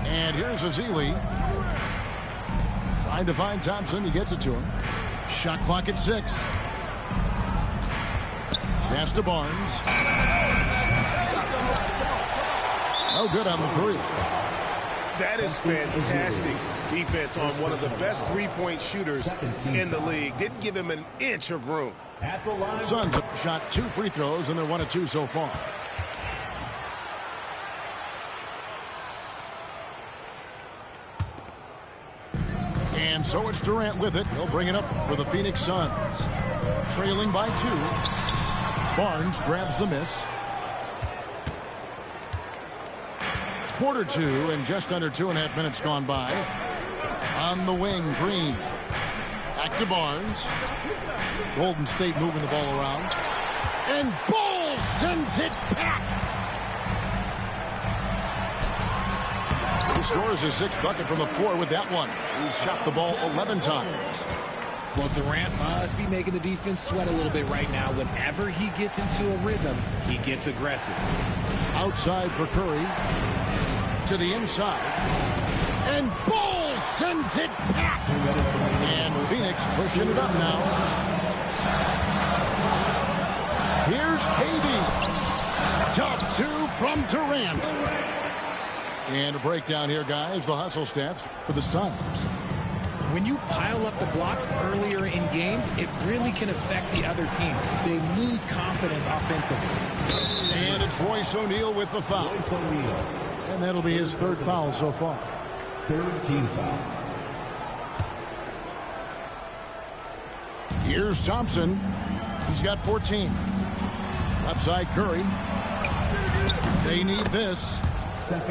S11: And here's Ezeli. Trying to find Thompson. He gets it to him. Shot clock at 6. Pass to Barnes. No good on the 3.
S1: That is fantastic defense on one of the best three-point shooters in the league. Didn't give him an inch of room.
S11: Suns have shot 2 free throws, and they're 1 of 2 so far. And so it's Durant with it. He'll bring it up for the Phoenix Suns. Trailing by 2. Barnes grabs the miss. Quarter 2 and just under 2.5 minutes gone by. On the wing, Green. Back to Barnes. Golden State moving the ball around. And Ball sends it back. He scores his 6th bucket from the floor with that one. He's shot the ball 11 times.
S8: Well, Durant must be making the defense sweat a little bit right now. Whenever he gets into a rhythm, he gets aggressive.
S11: Outside for Curry. To the inside. And Ball sends it back. And Phoenix pushing it up now. Here's KD. Tough 2 from Durant. And a breakdown here, guys. The hustle stats for the Suns.
S8: When you pile up the blocks earlier in games, it really can affect the other team. They lose confidence offensively.
S11: And it's Royce O'Neal with the foul. And that'll be his 3rd foul so far.
S4: 3rd team foul.
S11: Here's Thompson. He's got 14. Left side, Curry. They need this.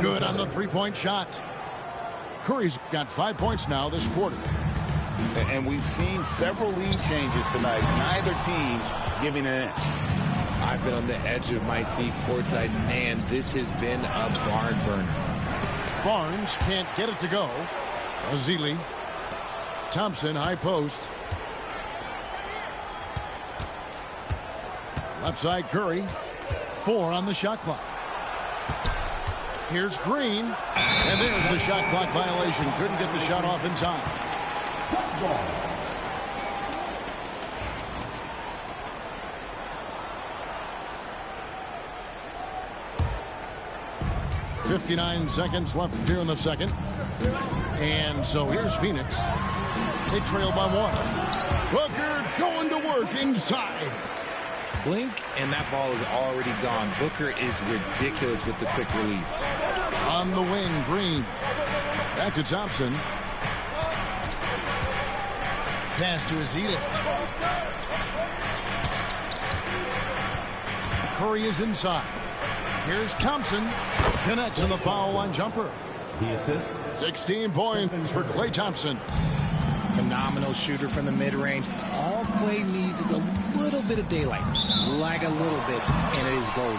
S11: Good on the 3-point shot. Curry's got 5 points now this quarter.
S13: And we've seen several lead changes tonight. Neither team giving an inch.
S8: I've been on the edge of my seat courtside. Man, this has been a barn burner.
S11: Barnes can't get it to go. Ezeli. Thompson, high post. Left side, Curry. 4 on the shot clock. Here's Green. And there's the shot clock violation. Couldn't get the shot off in time. 59 seconds left here in the second. And so here's Phoenix. They trail by 1. Booker going to work inside.
S8: Blink, and that ball is already gone. Booker is ridiculous with the quick release.
S11: On the wing, Green. Back to Thompson. Pass to Ezeli. Curry is inside. Here's Thompson. Connects on the foul line jumper.
S4: The assist.
S11: 16 points for Klay Thompson.
S8: Phenomenal shooter from the mid-range. All Klay needs is a little bit of daylight. Like a little bit, and it is gold.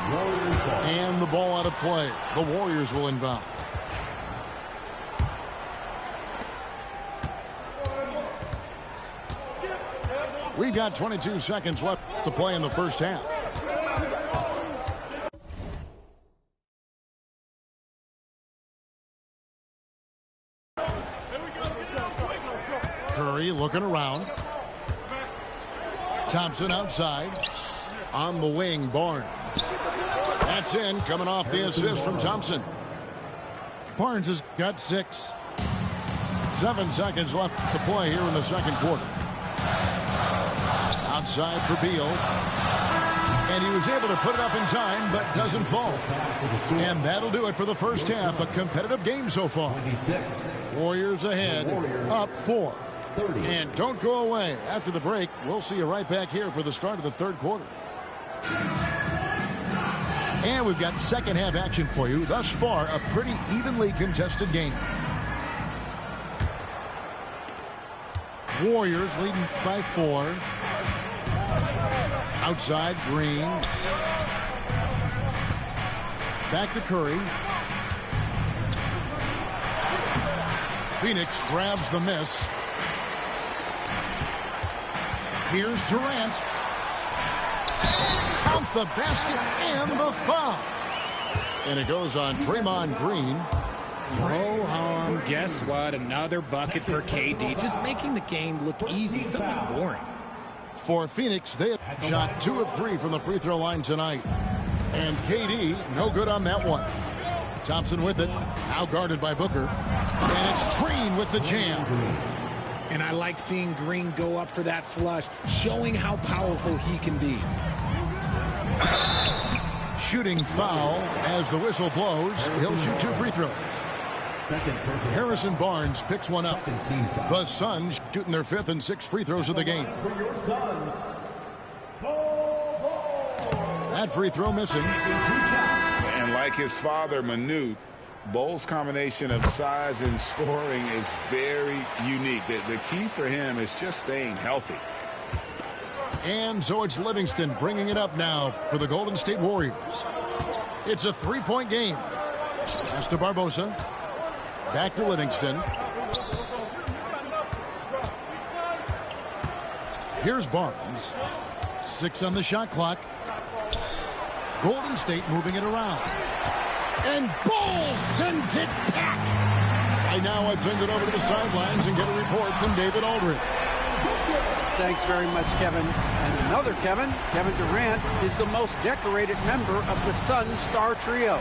S11: And the ball out of play. The Warriors will inbound. We've got 22 seconds left to play in the first half. Curry looking around. Thompson outside. On the wing, Barnes. That's in, coming off the assist from Thompson. Barnes has got 6. 7 seconds left to play here in the second quarter. Outside for Beal. And he was able to put it up in time, but doesn't fall. And that'll do it for the first half. A competitive game so far. Warriors ahead, up 4. And don't go away. After the break, we'll see you right back here for the start of the third quarter. And we've got second half action for you. Thus far, a pretty evenly contested game. Warriors leading by 4. Outside, Green. Back to Curry. Phoenix grabs the miss. Here's Durant. Count the basket and the foul. And it goes on Draymond Green.
S8: Go home. Guess what? Another bucket for KD. Just making the game look easy. Something boring.
S11: For Phoenix, they have shot 2 of 3 from the free throw line tonight. And KD, no good on that one. Thompson with it. Now guarded by Booker. And it's Green with the jam.
S8: And I like seeing Green go up for that flush, showing how powerful he can be.
S11: Shooting foul as the whistle blows. He'll shoot 2 free throws. Harrison Barnes picks one up. The Suns shooting their 5th and 6th free throws of the game. That free throw missing.
S13: And like his father, Manute, Bole's combination of size and scoring is very unique. The key for him is just staying healthy.
S11: And so it's Livingston bringing it up now for the Golden State Warriors. It's a 3-point game. Pass to Barbosa. Back to Livingston. Here's Barnes. 6 on the shot clock. Golden State moving it around. And Ball sends it back. Right now, I'd send it over to the sidelines and get a report from David Aldridge.
S14: Thanks very much, Kevin. And another Kevin, Kevin Durant, is the most decorated member of the Suns star trio.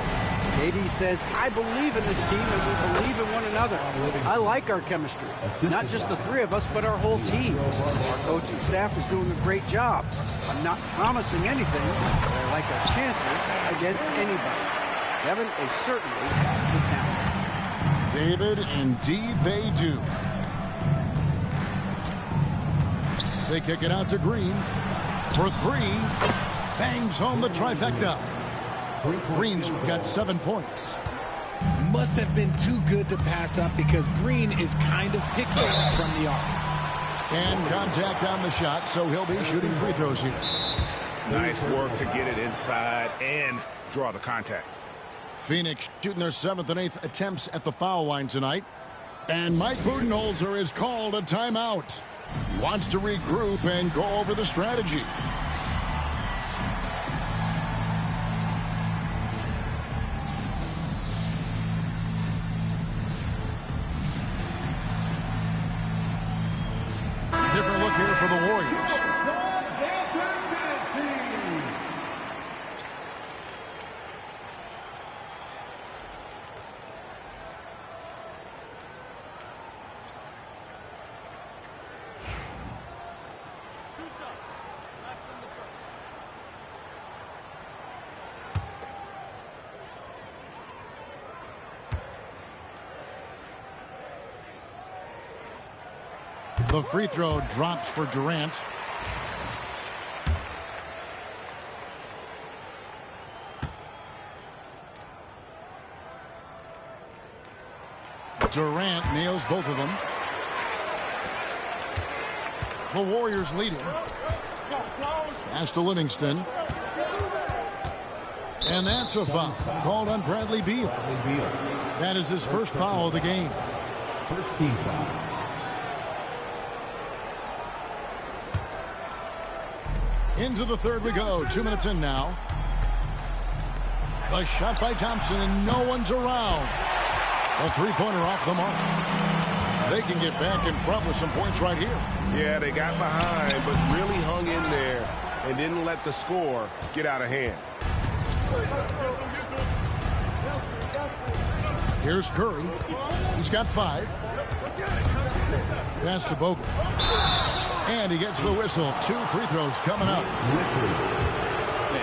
S14: KD says, I believe in this team and we believe in one another. I like our chemistry. Not just the 3 of us, but our whole team. Our coaching staff is doing a great job. I'm not promising anything, but I like our chances against anybody. Kevin, they certainly have the talent.
S11: David, indeed they do. They kick it out to Green for 3. Bangs home the trifecta. Green's got 7 points.
S8: Must have been too good to pass up because Green is kind of picky from the arc.
S11: And contact on the shot, so he'll be shooting free throws here.
S13: Nice work to get it inside and draw the contact.
S11: Phoenix shooting their 7th and 8th attempts at the foul line tonight. And Mike Budenholzer is called a timeout. He wants to regroup and go over the strategy. Different look here for the Warriors. The free throw drops for Durant. Durant nails both of them. The Warriors leading. Pass to Livingston. And that's a foul called on Bradley Beal. That is his first foul of the game.
S4: First team foul.
S11: Into the third we go. 2 minutes in now. A shot by Thompson, and no one's around. A three-pointer off the mark. They can get back in front with some points right here.
S1: Yeah, they got behind, but really hung in there and didn't let the score get out of hand.
S11: Here's Curry. He's got 5. Pass to Bogut. And he gets the whistle. 2 free throws coming up.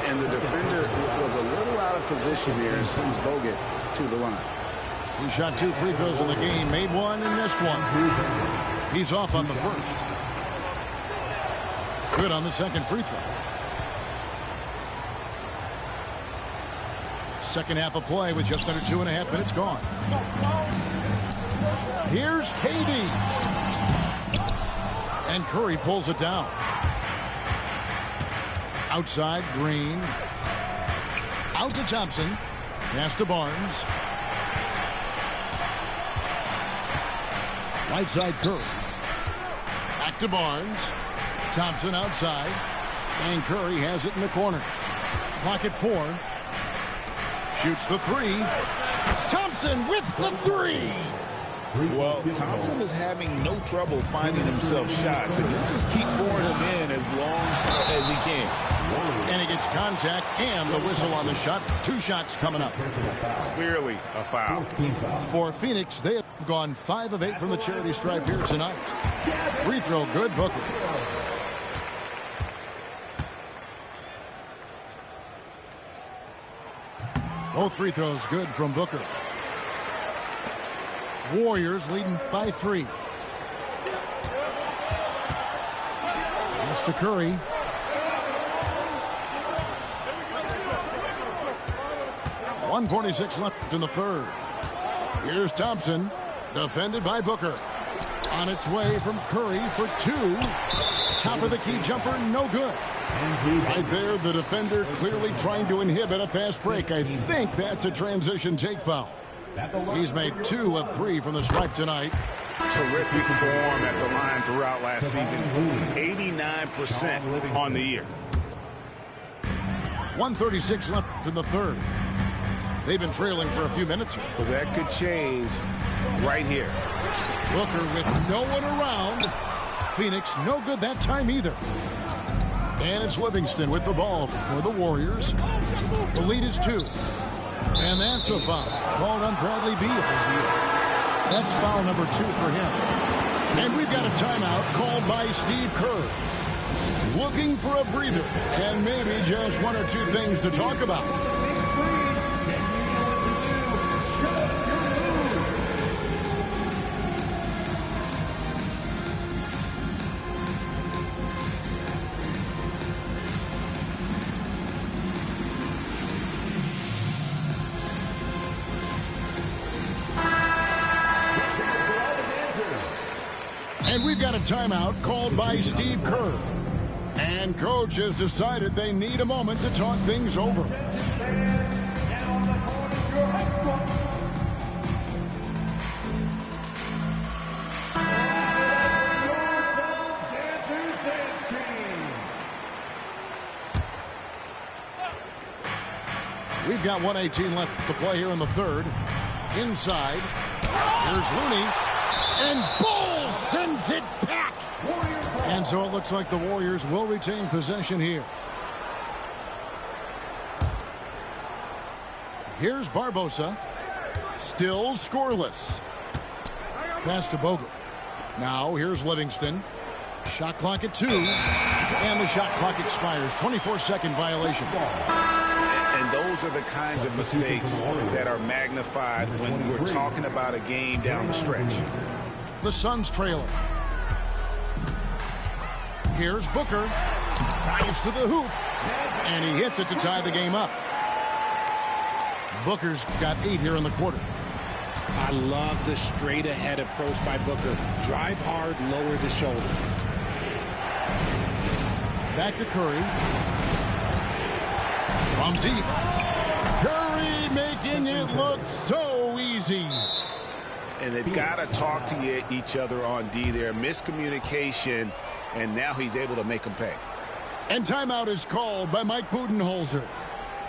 S13: And the defender was a little out of position here and sends Bogut to the line.
S11: He shot 2 free throws in the game, made 1 and missed 1. He's off on the first. Good on the second free throw. Second half of play with just under 2.5 minutes gone. Here's KD. And Curry pulls it down. Outside, Green. Out to Thompson. Pass to Barnes. Right side, Curry. Back to Barnes. Thompson outside. And Curry has it in the corner. Clock at 4. Shoots the three. Thompson with the three.
S13: Well, Thompson is having no trouble finding himself shots, and he'll just keep pouring them in as long as he can.
S11: And he gets contact and the whistle on the shot. 2 shots coming up.
S13: Clearly a foul.
S11: For Phoenix, they have gone 5 of 8 from the charity stripe here tonight. Free throw good, Booker. Both free throws good from Booker. Warriors leading by 3. Pass to Curry. .146 left in the third. Here's Thompson, defended by Booker. On its way from Curry for 2. Top of the key jumper, no good. Right there, the defender clearly trying to inhibit a fast break. I think that's a transition take foul. He's made 2 of 3 from the stripe tonight.
S13: Terrific form at the line throughout last season. 89% on the year.
S11: 1:36 left in the third. They've been trailing for a few minutes here.
S13: But that could change right here.
S11: Booker with no one around. Phoenix no good that time either. And it's Livingston with the ball for the Warriors. The lead is 2. And that's a foul called on Bradley Beal. That's foul number 2 for him. And we've got a timeout called by Steve Kerr. Looking for a breather and maybe just 1 or 2 things to talk about. And we've got a timeout called by Steve Kerr. And coach has decided they need a moment to talk things over. We've got 1:18 left to play here in the third. Inside. Here's Looney. And Bull sends it back. And so it looks like the Warriors will retain possession here. Here's Barbosa. Still scoreless. Pass to Bogut. Now here's Livingston. Shot clock at 2. And the shot clock expires. 24-second violation.
S13: And those are the kinds of mistakes that are magnified when we're talking about a game down the stretch.
S11: The Suns trailing. Here's Booker. Drives to the hoop. And he hits it to tie the game up. Booker's got 8 here in the quarter.
S8: I love the straight-ahead approach by Booker. Drive hard, lower the shoulder.
S11: Back to Curry. From deep. Curry making it look so easy.
S13: And they've got to talk to each other on D there. Miscommunication, and now he's able to make them pay.
S11: And timeout is called by Mike Budenholzer.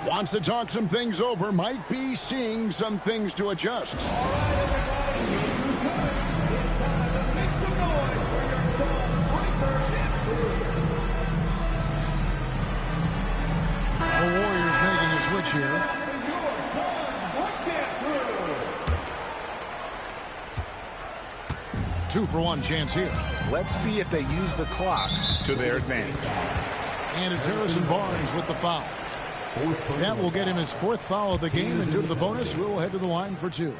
S11: Wants to talk some things over. Might be seeing some things to adjust. The Warriors making a switch here. Two-for-one chance here.
S13: Let's see if they use the clock to their advantage.
S11: And it's Harrison Barnes with the foul. That will get him his 4th foul of the game, and due to the bonus, we'll head to the line for 2.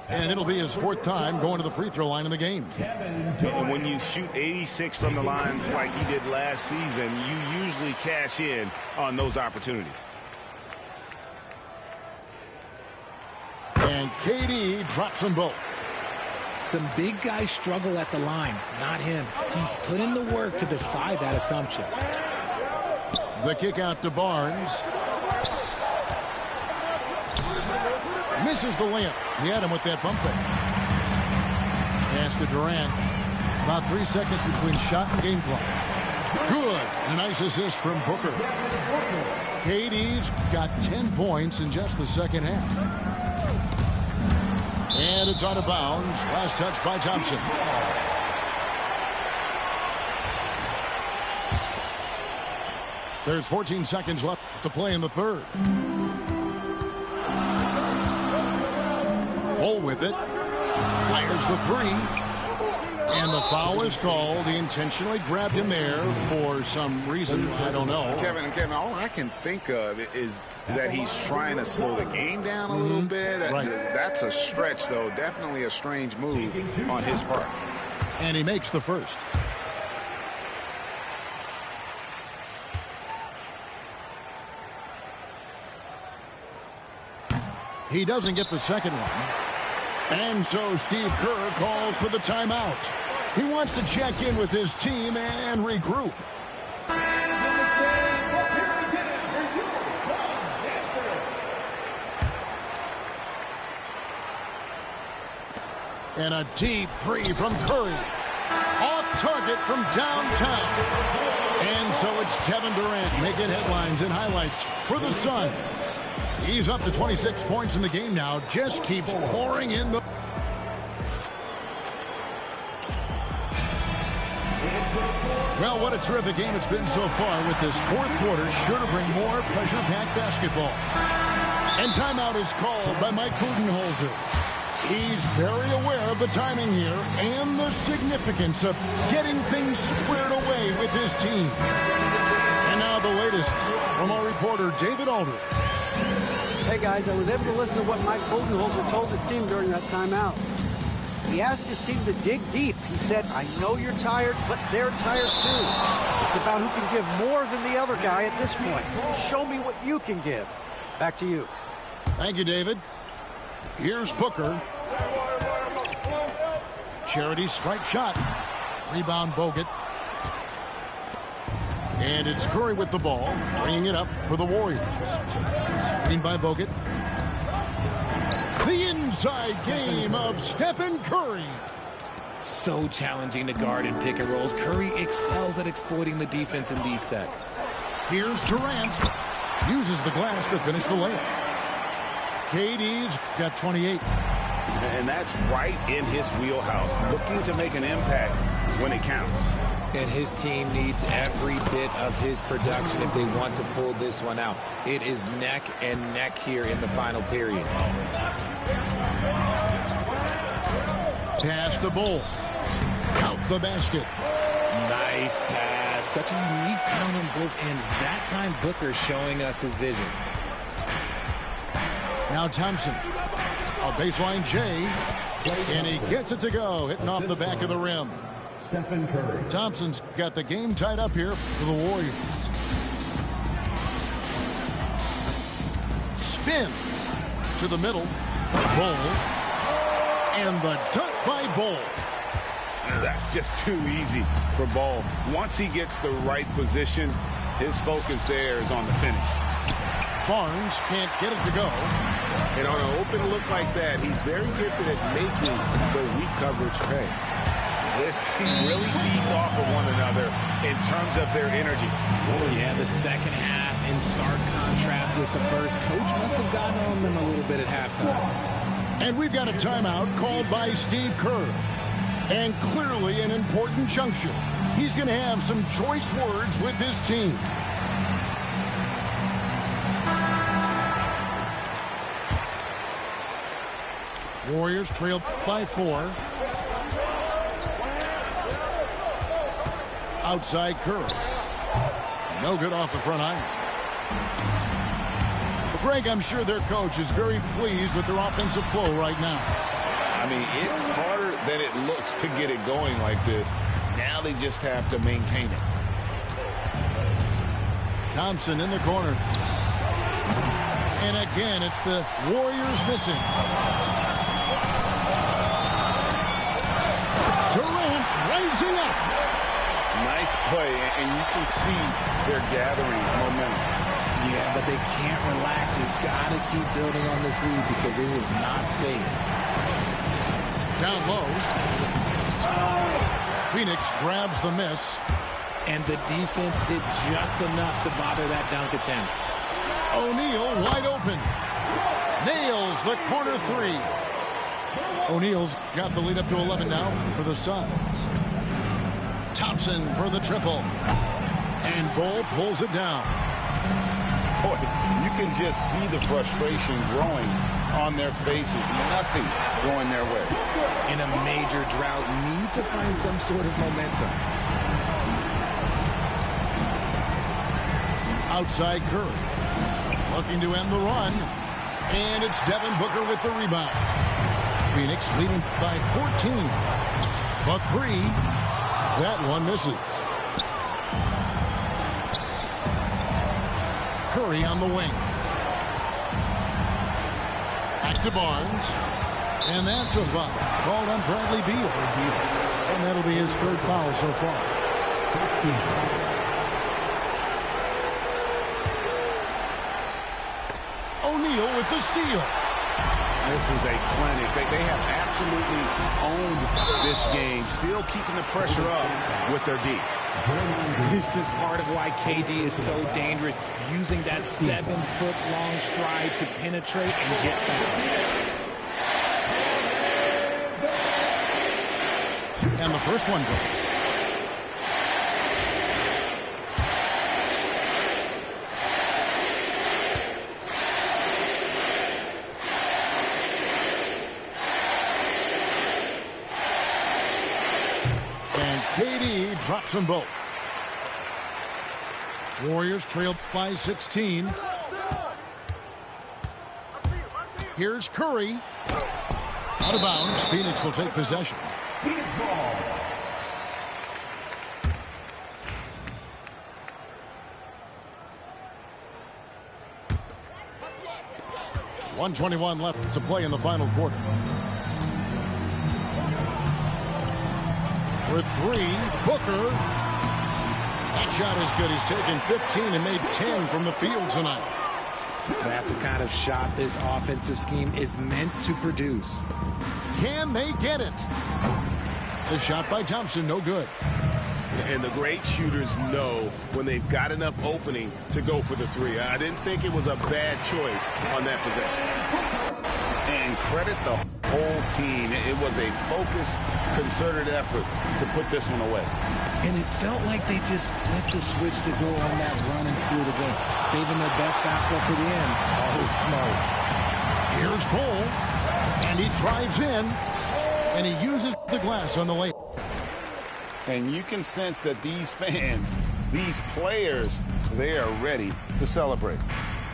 S11: And it'll be his 4th time going to the free throw line in the game.
S13: And when you shoot 86 from the line like he did last season, you usually cash in on those opportunities.
S11: And KD drops them both.
S8: Some big guys struggle at the line, not him. He's put in the work to defy that assumption.
S11: The kick out to Barnes. Misses the layup. He had him with that pump fake. Pass to Durant. About 3 seconds between shot and game clock. Good. A nice assist from Booker. KD's got 10 points in just the second half. And it's out of bounds. Last touch by Thompson. There's 14 seconds left to play in the third. Bull with it. Fires the three. And the foul is called. He intentionally grabbed him there for some reason. I don't know.
S13: Kevin, all I can think of is that he's trying to slow the game down a little bit.
S11: Right.
S13: That's a stretch, though. Definitely a strange move on his part.
S11: And he makes the first. He doesn't get the second one. And so Steve Kerr calls for the timeout. He wants to check in with his team and regroup. And a deep three from Curry. Off target from downtown. And so it's Kevin Durant making headlines and highlights for the Suns. He's up to 26 points in the game now. Just keeps pouring in the... Well, what a terrific game it's been so far, with this fourth quarter sure to bring more pressure-packed basketball. And timeout is called by Mike Budenholzer. He's very aware of the timing here and the significance of getting things squared away with his team. And now the latest from our reporter, David Aldridge.
S14: Hey, guys, I was able to listen to what Mike Budenholzer told his team during that timeout. He asked his team to dig deep. He said, I know you're tired, but they're tired too. It's about who can give more than the other guy at this point. Show me what you can give. Back to you.
S11: Thank you, David. Here's Booker. Charity stripe shot. Rebound Bogut. And it's Curry with the ball, bringing it up for the Warriors. Screen by Bogut. The inside game of Stephen Curry.
S8: So challenging to guard in pick and rolls. Curry excels at exploiting the defense in these sets.
S11: Here's Durant. Uses the glass to finish the layup. KD's got 28.
S13: And that's right in his wheelhouse, looking to make an impact when it counts.
S8: And his team needs every bit of his production if they want to pull this one out. It is neck and neck here in the final period.
S11: Pass the Bull. Count the basket.
S8: Nice pass. Such a unique talent on both ends. That time Booker showing us his vision.
S11: Now Thompson. A baseline J. And he gets it to go. Hitting off the back of the rim.
S4: Stephen Curry.
S11: Thompson's got the game tied up here for the Warriors. Spins to the middle. Bull. And the dunk by Bull.
S13: That's just too easy for Ball. Once he gets the right position, his focus there is on the finish.
S11: Barnes can't get it to go.
S13: And on an open look like that, he's very gifted at making the weak coverage pay. This team really feeds off of one another in terms of their energy.
S8: Yeah, the second half in stark contrast with the first. Coach must have gotten on them a little bit at halftime.
S11: And we've got a timeout called by Steve Kerr. And clearly an important juncture. He's going to have some choice words with his team. Warriors trail by 4. Outside Curry. No good off the front iron. But Greg, I'm sure their coach is very pleased with their offensive flow right now.
S13: I mean, it's harder than it looks to get it going like this. Now they just have to maintain it.
S11: Thompson in the corner. And again, it's the Warriors missing. Durant rising up.
S13: Nice play, and you can see they're gathering momentum.
S8: Yeah, but they can't relax. They've got to keep building on this lead because it is not safe.
S11: Down low. Phoenix grabs the miss.
S8: And the defense did just enough to bother that dunk attempt.
S11: O'Neal wide open. Nails the corner three. O'Neal's got the lead up to 11 now for the Suns. Thompson for the triple. And Bull pulls it down.
S13: Boy, you can just see the frustration growing on their faces. Nothing going their way.
S8: In a major drought, need to find some sort of momentum.
S11: Outside Curry. Looking to end the run. And it's Devin Booker with the rebound. Phoenix leading by 14. But three. That one misses. Curry on the wing. Back to Barnes. And that's a foul called on Bradley Beal. And that'll be his third foul so far. O'Neal with the steal.
S13: This is a clinic. They have absolutely owned this game, still keeping the pressure up with their D.
S8: This is part of why KD is so dangerous, using that 7-foot-long stride to penetrate and get fouled.
S11: And the first one goes. KD drops them both. Warriors trailed by 16. Here's Curry. Out of bounds. Phoenix will take possession.
S4: Phoenix ball.
S11: .121 left to play in the final quarter. With three, Booker. That shot is good. He's taken 15 and made 10 from the field tonight.
S8: That's the kind of shot this offensive scheme is meant to produce.
S11: Can they get it? The shot by Thompson, no good.
S13: And the great shooters know when they've got enough opening to go for the three. I didn't think it was a bad choice on that possession. And credit the whole team. It was a focused, concerted effort to put this one away.
S8: And it felt like they just flipped the switch to go on that run and seal the game, saving their best basketball for the end. Oh, smart.
S11: Here's Bull, and he drives in, and he uses the glass on the layup.
S13: And you can sense that these fans, these players, they are ready to celebrate.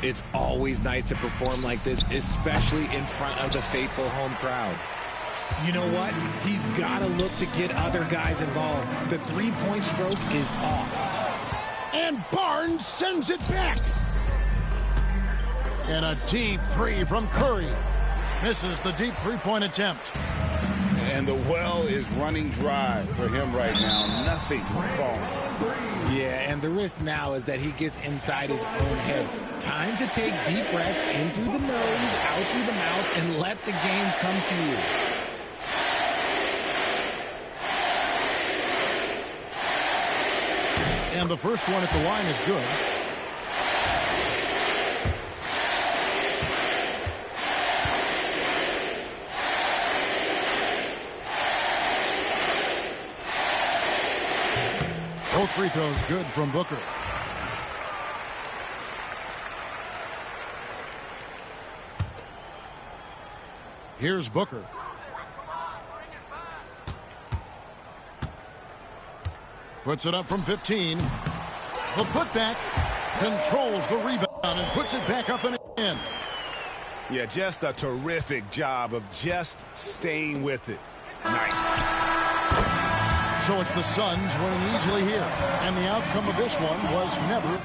S8: It's always nice to perform like this, especially in front of the faithful home crowd. You know what? He's got to look to get other guys involved. The three-point stroke is off.
S11: And Barnes sends it back. And a deep three from Curry. Misses the deep three-point attempt.
S13: And the well is running dry for him right now. Nothing falling.
S8: Yeah, and the risk now is that he gets inside his own head. Time to take deep breaths in through the nose, out through the mouth, and let the game come to you.
S11: And the first one at the line is good. Both free throws good from Booker. Here's Booker. Puts it up from 15. The putback controls the rebound and puts it back up and in.
S1: Yeah, just a terrific job of just staying with it. Nice.
S11: So it's the Suns winning easily here. And the outcome of this one was never